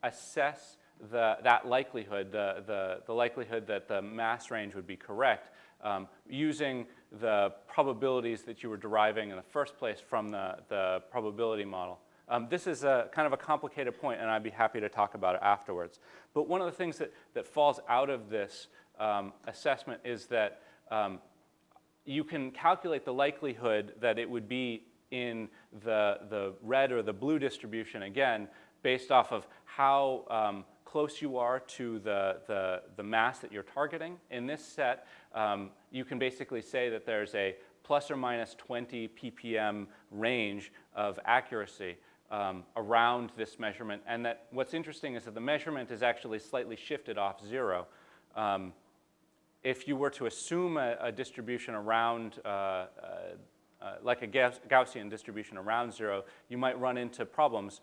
assess that likelihood, the likelihood that the mass range would be correct, using the probabilities that you were deriving in the first place from the probability model. This is a kind of a complicated point, and I'd be happy to talk about it afterwards. But one of the things that falls out of this assessment is that you can calculate the likelihood that it would be in the red or the blue distribution, again, based off of how close you are to the mass that you're targeting. In this set, you can basically say that there's a plus or minus 20 ppm range of accuracy around this measurement. And that what's interesting is that the measurement is actually slightly shifted off 0. If you were to assume a distribution around, like a Gaussian distribution around 0, you might run into problems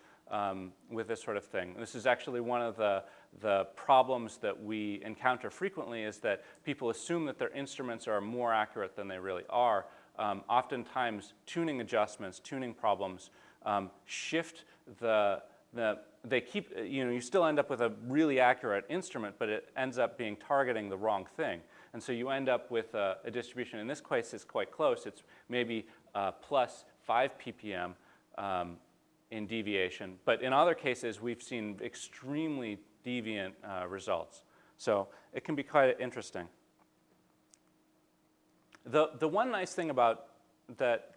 with this sort of thing. This is actually one of the problems that we encounter frequently, is that people assume that their instruments are more accurate than they really are. Oftentimes, tuning adjustments, tuning problems shift they keep, you still end up with a really accurate instrument, but it ends up being targeting the wrong thing. And so you end up with a distribution. In this case, it's quite close. It's maybe plus 5 ppm in deviation. But in other cases, we've seen extremely deviant results. So it can be quite interesting. The one nice thing about that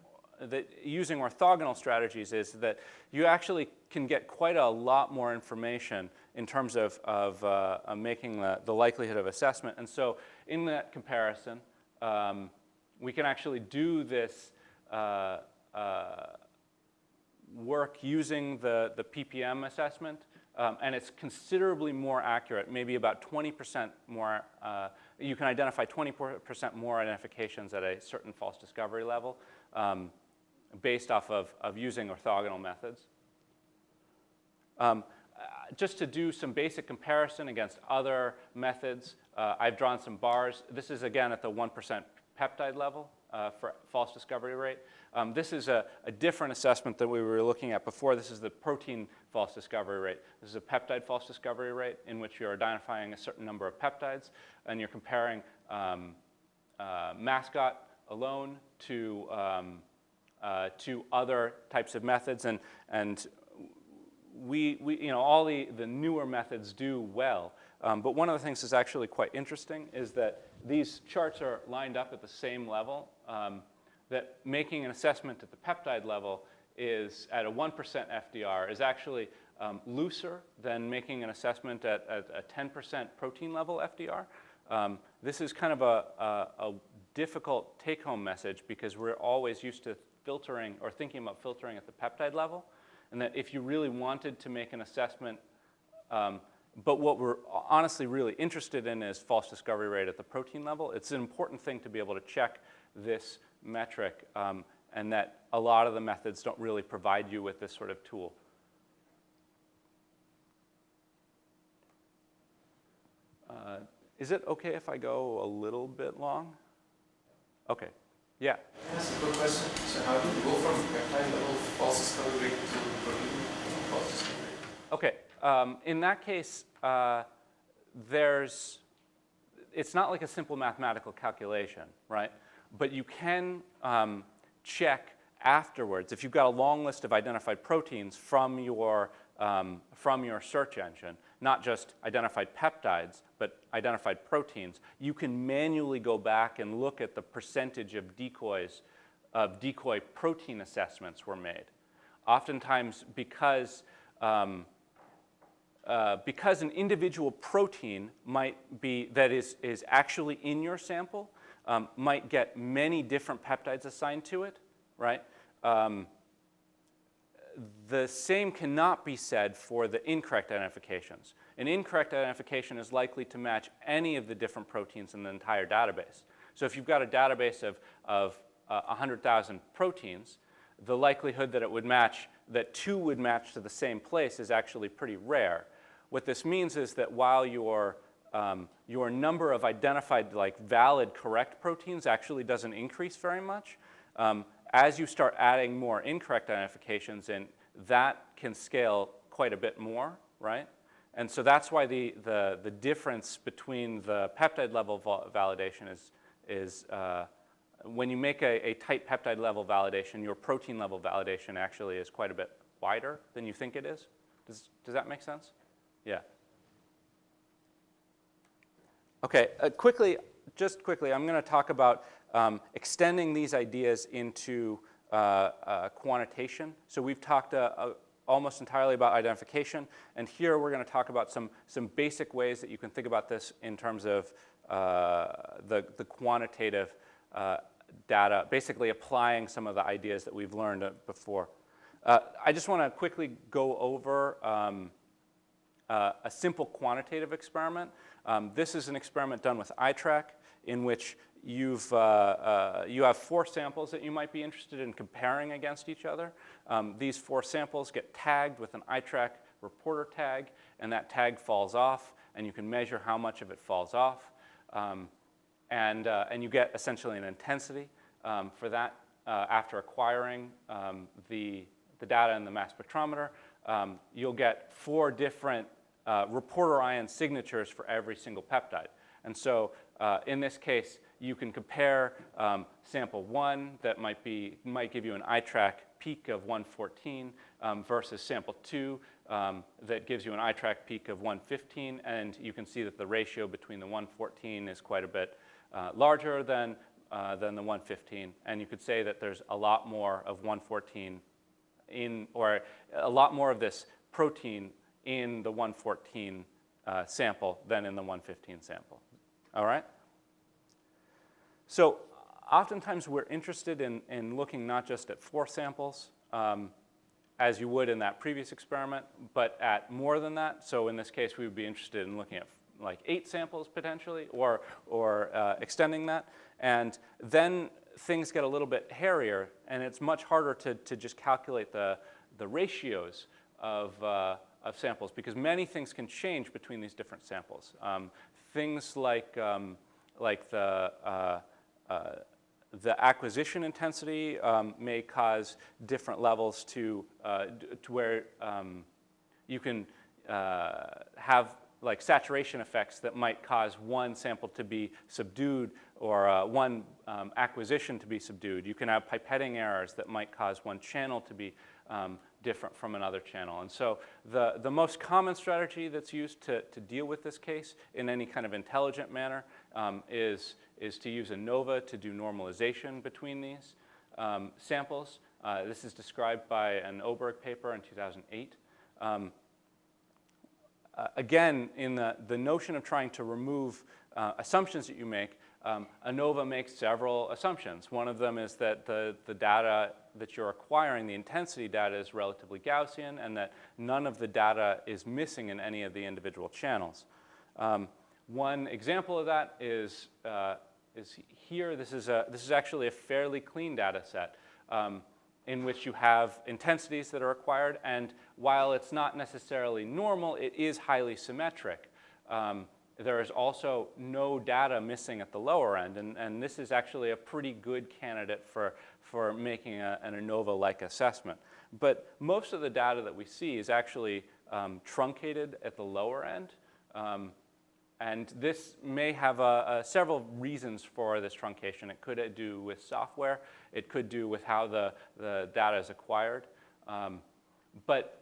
using orthogonal strategies is that you actually can get quite a lot more information in terms of making the likelihood of assessment. And so in that comparison, we can actually do this work using the ppm assessment, and it's considerably more accurate, maybe about 20% more. You can identify 20% more identifications at a certain false discovery level based off of using orthogonal methods. Just to do some basic comparison against other methods, I've drawn some bars. This is, again, at the 1% peptide level for false discovery rate. This is a different assessment that we were looking at before. This is the protein false discovery rate. This is a peptide false discovery rate in which you're identifying a certain number of peptides, and you're comparing mascot alone to other types of methods. And we all the newer methods do well. But one of the things that's actually quite interesting is that these charts are lined up at the same level, that making an assessment at the peptide level is at a 1% FDR is actually looser than making an assessment at a 10% protein level FDR. This is kind of a difficult take-home message because we're always used to filtering or thinking about filtering at the peptide level, and that if you really wanted to make an assessment, but what we're honestly really interested in is false discovery rate at the protein level. It's an important thing to be able to check this metric, and that a lot of the methods don't really provide you with this sort of tool. Is it okay if I go a little bit long? Okay. Yeah. That's a good question. So how do you go from peptide level false discovery rate to protein false discovery rate? Okay. In that case, it's not like a simple mathematical calculation, right? But you can check afterwards, if you've got a long list of identified proteins from your search engine, not just identified peptides, but identified proteins, you can manually go back and look at the percentage of decoy protein assessments were made. Oftentimes, because an individual protein might be, that is actually in your sample, might get many different peptides assigned to it, right? The same cannot be said for the incorrect identifications. An incorrect identification is likely to match any of the different proteins in the entire database. So if you've got a database of 100,000 proteins, the likelihood that it would match, that 2 would match to the same place is actually pretty rare. What this means is that while your number of identified, like, valid correct proteins actually doesn't increase very much, as you start adding more incorrect identifications in, that can scale quite a bit more, right? And so that's why the difference between the peptide level validation is when you make a tight peptide level validation, your protein level validation actually is quite a bit wider than you think it is. Does that make sense? Yeah. Okay, just quickly, I'm going to talk about extending these ideas into quantitation. So we've talked almost entirely about identification, and here we're going to talk about some basic ways that you can think about this in terms of the quantitative data, basically applying some of the ideas that we've learned before. I just want to quickly go over a simple quantitative experiment. This is an experiment done with iTrack in which you have 4 samples that you might be interested in comparing against each other. These 4 samples get tagged with an iTrack reporter tag, and that tag falls off, and you can measure how much of it falls off. And you get essentially an intensity for that after acquiring the data in the mass spectrometer. You'll get 4 different reporter ion signatures for every single peptide. And so in this case, you can compare sample 1 that might give you an iTrack peak of 114 versus sample 2 that gives you an iTrack peak of 115, and you can see that the ratio between the 114 is quite a bit larger than the 115, and you could say that there's a lot more of 114 or a lot more of this protein in the 114 sample than in the 115 sample. All right? So oftentimes we're interested in looking not just at 4 samples, as you would in that previous experiment, but at more than that. So in this case, we would be interested in looking at like 8 samples potentially, or extending that. And then things get a little bit hairier, and it's much harder to just calculate the ratios of samples, because many things can change between these different samples. Things like the acquisition intensity may cause different levels to where you can have like saturation effects that might cause one sample to be subdued or one acquisition to be subdued. You can have pipetting errors that might cause one channel to be different from another channel. And so the most common strategy that's used to deal with this case in any kind of intelligent manner is to use ANOVA to do normalization between these samples. This is described by an Oberg paper in 2008. Again, in the notion of trying to remove assumptions that you make, ANOVA makes several assumptions. One of them is that the data that you're acquiring, the intensity data, is relatively Gaussian, and that none of the data is missing in any of the individual channels. One example of that is here. This is actually a fairly clean data set in which you have intensities that are acquired, and while it's not necessarily normal, it is highly symmetric. There is also no data missing at the lower end, and this is actually a pretty good candidate for making an ANOVA-like assessment. But most of the data that we see is actually truncated at the lower end, and this may have several reasons for this truncation. It could do with software. It could do with how the data is acquired. But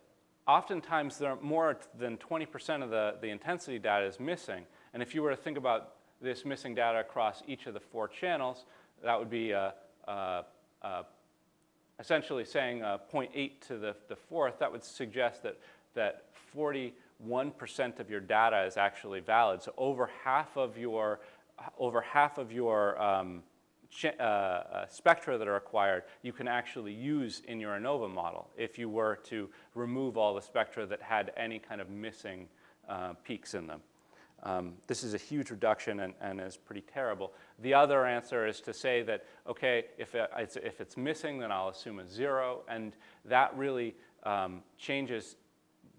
oftentimes, there are more than 20% of the intensity data is missing. And if you were to think about this missing data across each of the 4 channels, that would be essentially saying 0.8 to the 4th. That would suggest that 41% of your data is actually valid. So over half of your spectra that are acquired, you can actually use in your ANOVA model if you were to remove all the spectra that had any kind of missing peaks in them. This is a huge reduction and is pretty terrible. The other answer is to say that, okay, if it's missing, then I'll assume a 0, and that really changes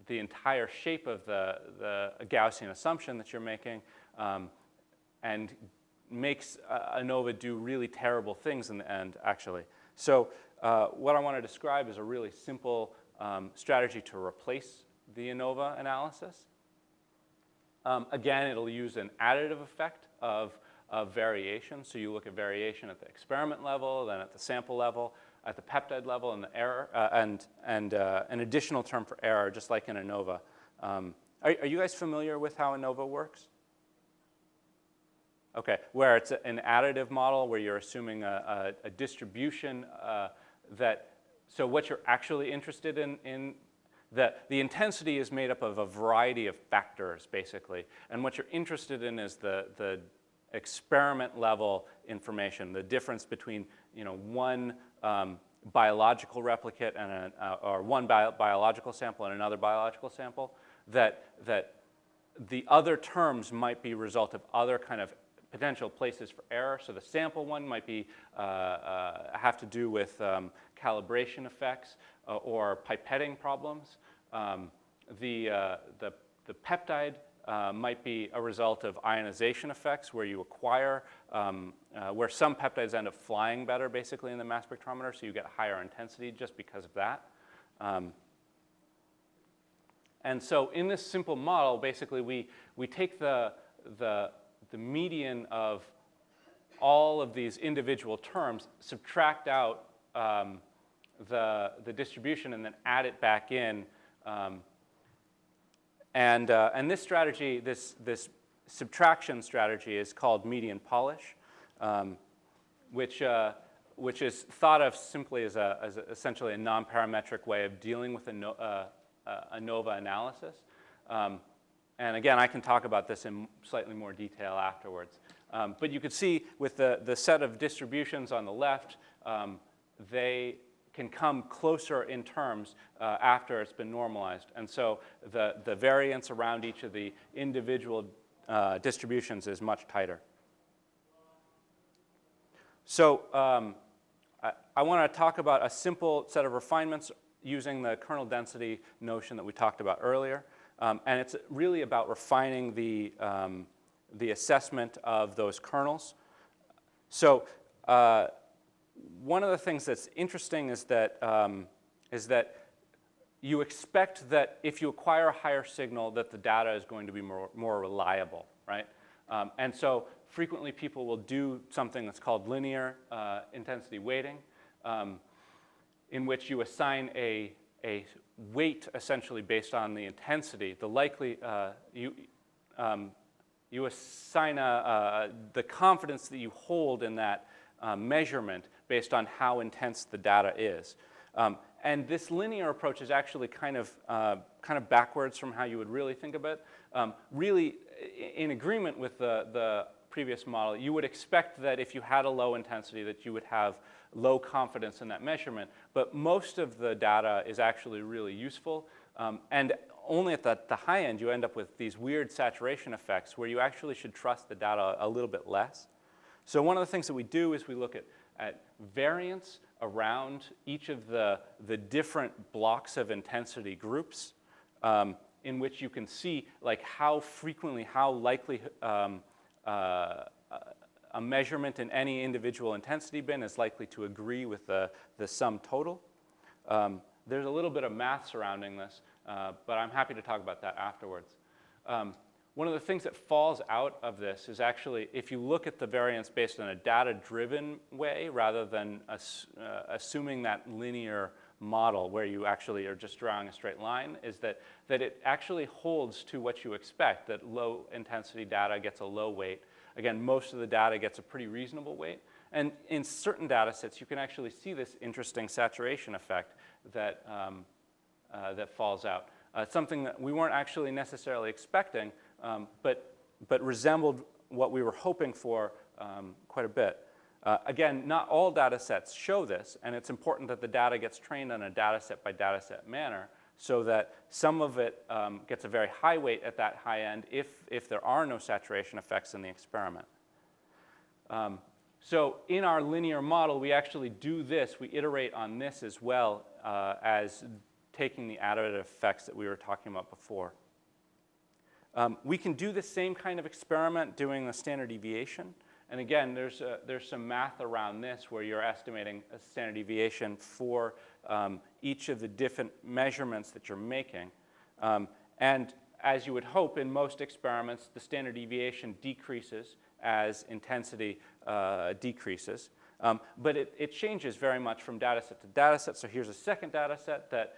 the entire shape of the Gaussian assumption that you're making, and makes ANOVA do really terrible things in the end, actually. So what I want to describe is a really simple strategy to replace the ANOVA analysis. Again, it'll use an additive effect of variation. So you look at variation at the experiment level, then at the sample level. at the peptide level and the error, and an additional term for error, just like in ANOVA. Are you guys familiar with how ANOVA works? Okay, where it's an additive model where you're assuming a distribution so what you're actually interested in the intensity is made up of a variety of factors, basically. And what you're interested in is the experiment level information, the difference between one biological replicate and or one biological sample and another biological sample, that the other terms might be a result of other kind of potential places for error. So the sample one might be have to do with calibration effects or pipetting problems. The peptide might be a result of ionization effects, where you acquire, where some peptides end up flying better, basically, in the mass spectrometer, so you get higher intensity just because of that. And so in this simple model, basically, we take the median of all of these individual terms, subtract out the distribution, and then add it back in. And this strategy, this subtraction strategy, is called median polish, which is thought of simply as essentially a non-parametric way of dealing with ANOVA analysis. And again, I can talk about this in slightly more detail afterwards. But you could see with the set of distributions on the left, they can come closer in terms after it's been normalized. And so the variance around each of the individual distributions is much tighter. So I want to talk about a simple set of refinements using the kernel density notion that we talked about earlier. And it's really about refining the assessment of those kernels. So one of the things that's interesting is that you expect that if you acquire a higher signal, that the data is going to be more reliable, right? And so frequently people will do something that's called linear intensity weighting, in which you assign a weight essentially based on the intensity. The likely you assign the confidence that you hold in that measurement based on how intense the data is. And this linear approach is actually kind of backwards from how you would really think of it. Really, in agreement with the previous model, you would expect that if you had a low intensity, that you would have low confidence in that measurement. But most of the data is actually really useful. And only at the high end, you end up with these weird saturation effects where you actually should trust the data a little bit less. So one of the things that we do is we look at variance around each of the different blocks of intensity groups, in which you can see like how frequently, how likely a measurement in any individual intensity bin is likely to agree with the sum total. There's a little bit of math surrounding this, but I'm happy to talk about that afterwards. One of the things that falls out of this is actually, if you look at the variance based on a data-driven way rather than assuming that linear model where you actually are just drawing a straight line, is that it actually holds to what you expect, that low intensity data gets a low weight. Again, most of the data gets a pretty reasonable weight. And in certain data sets, you can actually see this interesting saturation effect that falls out. Something that we weren't actually necessarily expecting, but resembled what we were hoping for quite a bit. Again, not all data sets show this, and it's important that the data gets trained on a data set by data set manner so that some of it gets a very high weight at that high end if there are no saturation effects in the experiment. So in our linear model, we actually do this. We iterate on this as well as taking the additive effects that we were talking about before. We can do the same kind of experiment doing the standard deviation. And again, there's some math around this where you're estimating a standard deviation for each of the different measurements that you're making. And as you would hope in most experiments, the standard deviation decreases as intensity decreases. But it changes very much from data set to data set. So here's a second data set that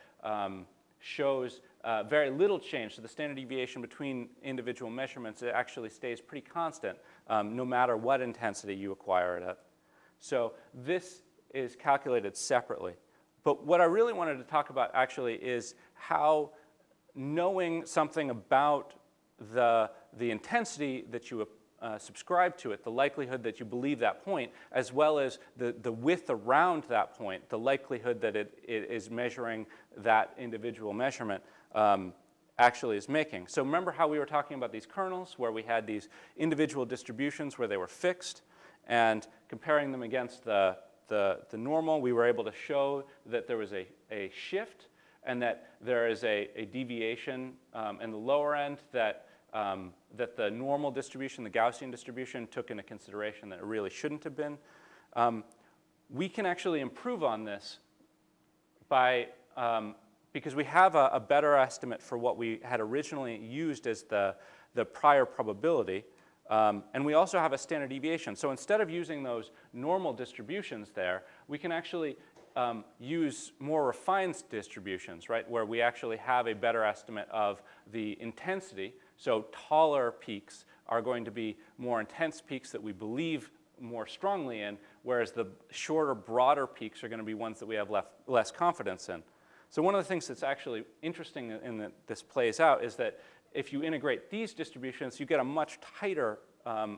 shows very little change. So the standard deviation between individual measurements, it actually stays pretty constant no matter what intensity you acquire it at. So this is calculated separately. But what I really wanted to talk about actually is how knowing something about the intensity that you subscribe to it, the likelihood that you believe that point, as well as the width around that point, the likelihood that it is measuring that individual measurement actually is making. So remember how we were talking about these kernels where we had these individual distributions where they were fixed, and comparing them against the normal, we were able to show that there was a shift and that there is a deviation in the lower end that the normal distribution, the Gaussian distribution, took into consideration that it really shouldn't have been. We can actually improve on this by, because we have a better estimate for what we had originally used as the prior probability. And we also have a standard deviation. So instead of using those normal distributions there, we can actually use more refined distributions, right, where we actually have a better estimate of the intensity. So taller peaks are going to be more intense peaks that we believe more strongly in, whereas the shorter, broader peaks are going to be ones that we have less confidence in. So one of the things that's actually interesting in that this plays out is that if you integrate these distributions, you get a much tighter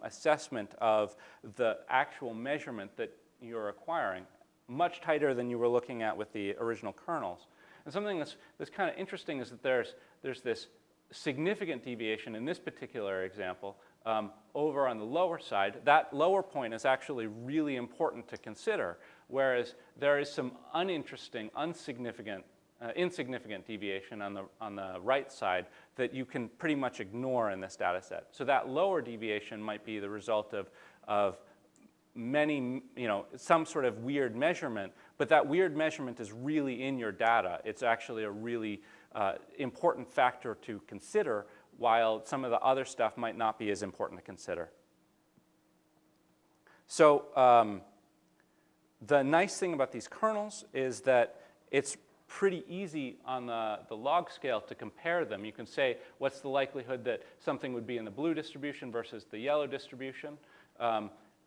assessment of the actual measurement that you're acquiring, much tighter than you were looking at with the original kernels. And something that's kind of interesting is that there's this significant deviation in this particular example over on the lower side. That lower point is actually really important to consider, whereas there is some uninteresting, insignificant deviation on the right side that you can pretty much ignore in this data set. So that lower deviation might be the result of many, some sort of weird measurement, but that weird measurement is really in your data. It's actually a really important factor to consider, while some of the other stuff might not be as important to consider. So the nice thing about these kernels is that it's pretty easy on the log scale to compare them. You can say, what's the likelihood that something would be in the blue distribution versus the yellow distribution,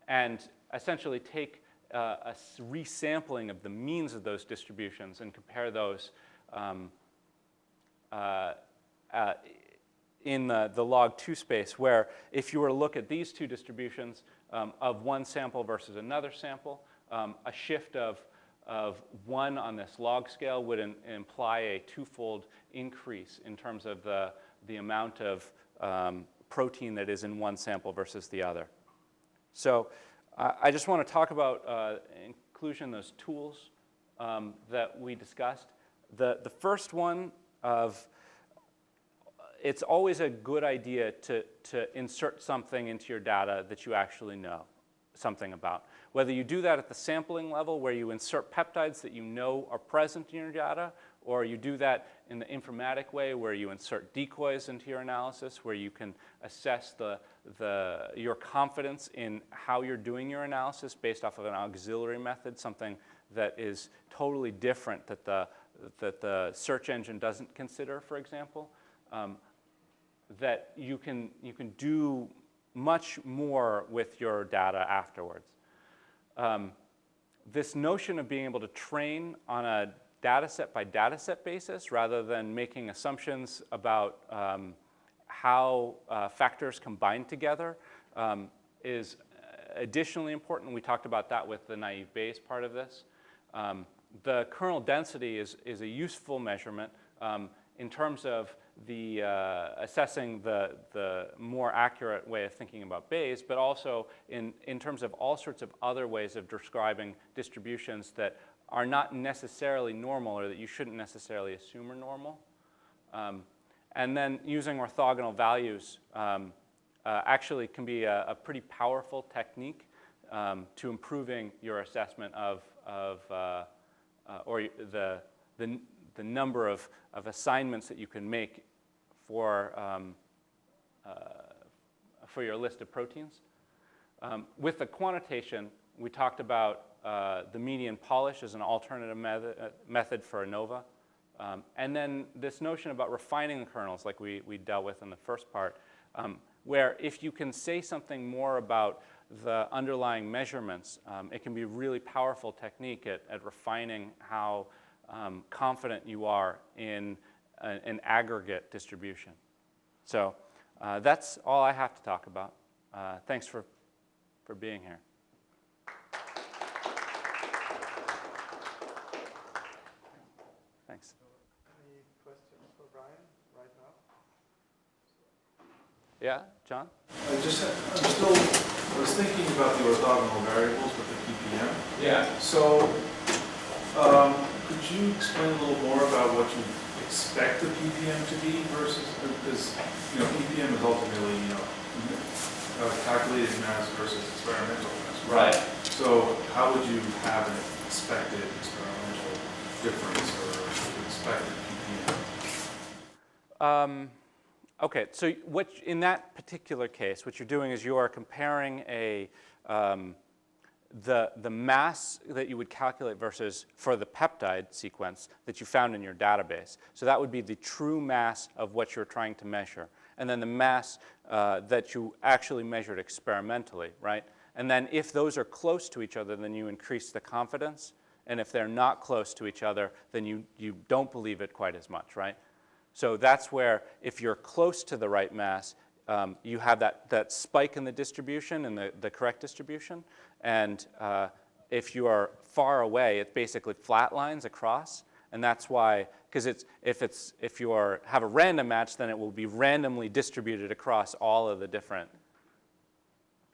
and essentially take a resampling of the means of those distributions and compare those in the log 2 space, where if you were to look at these two distributions of one sample versus another sample, a shift of 1 on this log scale would imply a twofold increase in terms of the amount of protein that is in one sample versus the other. So I just want to talk about inclusion, those tools that we discussed. The first one of, it's always a good idea to insert something into your data that you actually know something about. Whether you do that at the sampling level, where you insert peptides that you know are present in your data, or you do that in the informatic way, where you insert decoys into your analysis, where you can assess your confidence in how you're doing your analysis based off of an auxiliary method, something that is totally different that the search engine doesn't consider, for example, that you can do much more with your data afterwards. This notion of being able to train on a data set by data set basis rather than making assumptions about how factors combine together is additionally important. We talked about that with the naive Bayes part of this. The kernel density is a useful measurement in terms of the assessing the more accurate way of thinking about Bayes, but also in terms of all sorts of other ways of describing distributions that are not necessarily normal, or that you shouldn't necessarily assume are normal. And then using orthogonal values actually can be a pretty powerful technique to improving your assessment of or the number of assignments that you can make for your list of proteins. With the quantitation, we talked about the median polish as an alternative method for ANOVA. And then this notion about refining the kernels, like we dealt with in the first part, where if you can say something more about the underlying measurements, it can be a really powerful technique at refining how confident you are in an aggregate distribution. So that's all I have to talk about. Thanks for being here. Thanks. Any questions for Brian right now? Yeah, John? I was thinking about the orthogonal variables with the PPM. Yeah. So, could you explain a little more about what you expect the PPM to be versus, because, PPM is ultimately, calculated mass versus experimental mass. Right. So, how would you have an expected experimental difference or expected PPM? Okay, so in that particular case, what you're doing is you are comparing the mass that you would calculate versus for the peptide sequence that you found in your database. So that would be the true mass of what you're trying to measure, and then the mass that you actually measured experimentally, right? And then if those are close to each other, then you increase the confidence, and if they're not close to each other, then you don't believe it quite as much, right? So that's where, if you're close to the right mass, you have that spike in the distribution and the correct distribution. And if you are far away, it basically flat lines across. And that's why, because if you have a random match, then it will be randomly distributed across all of the different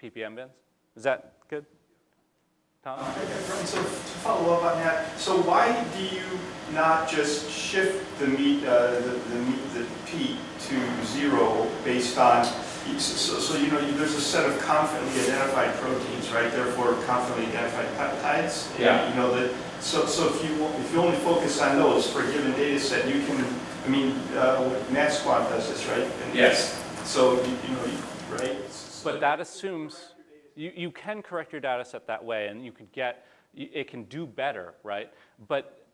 ppm bins. Is that good? Tom? So to follow up on that, so why do you not just shift the P to 0 based on, so there's a set of confidently identified proteins, right? Therefore, confidently identified peptides. Yeah. And, so if you only focus on those for a given data set, you can, Max Quant does this, right? And yes. So right. But that assumes you can correct your data set that way, and it can do better, right? But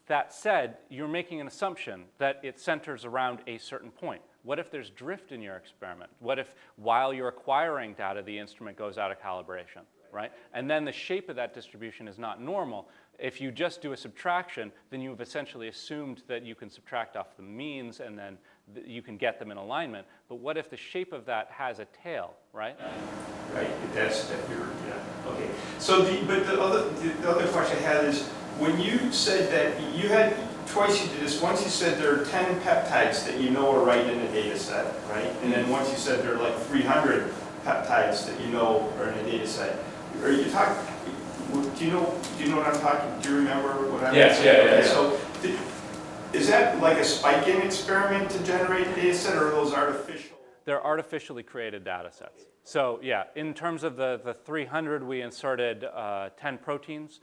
that said, you're making an assumption that it centers around a certain point. What if there's drift in your experiment? What if while you're acquiring data, the instrument goes out of calibration, right? And then the shape of that distribution is not normal. If you just do a subtraction, then you've essentially assumed that you can subtract off the means and then you can get them in alignment. But what if the shape of that has a tail, right? Right, that's okay. So the other question I had is, when you said that you had twice you did this. Once you said there are 10 peptides that you know are right in a data set, right? And then once you said there are like 300 peptides that you know are in a data set. Are you talking? Do you know what I'm talking? Do you remember what I'm saying? Yeah. So is that like a spike-in experiment to generate a data set, or are those artificial? They're artificially created data sets. So yeah, in terms of the 300, we inserted 10 proteins,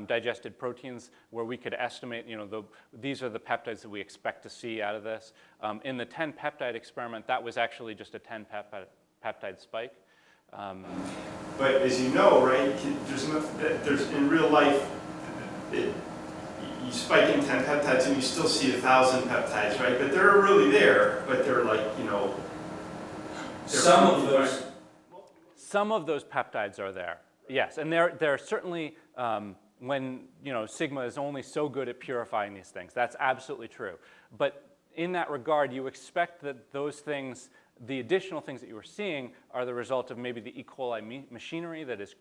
digested proteins, where we could estimate, these are the peptides that we expect to see out of this. In the 10 peptide experiment, that was actually just a 10 peptide spike. But as you know, right, there's in real life, you spike in 10 peptides and you still see 1,000 peptides, right? But they're really there, but they're like, Some of those peptides are there, yes, and they're certainly when sigma is only so good at purifying these things. That's absolutely true. But in that regard, you expect that those things, the additional things that you were seeing, are the result of maybe the E. coli machinery that is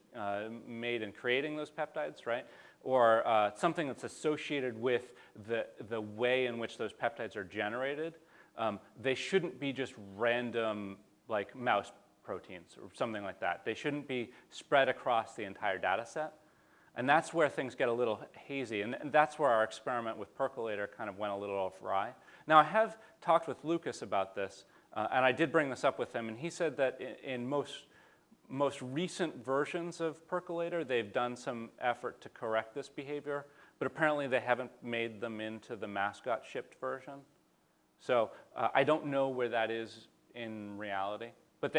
made in creating those peptides, right? Or something that's associated with the way in which those peptides are generated. They shouldn't be just random, like mouse proteins or something like that. They shouldn't be spread across the entire data set. And that's where things get a little hazy. And that's where our experiment with Percolator kind of went a little awry. Now, I have talked with Lucas about this, and I did bring this up with him, and he said that in most recent versions of Percolator, they've done some effort to correct this behavior, but apparently they haven't made them into the mascot shipped version. So I don't know where that is in reality. But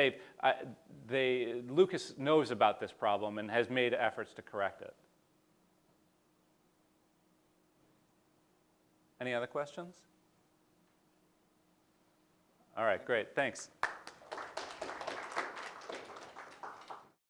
Lucas knows about this problem and has made efforts to correct it. Any other questions? All right, great, thanks.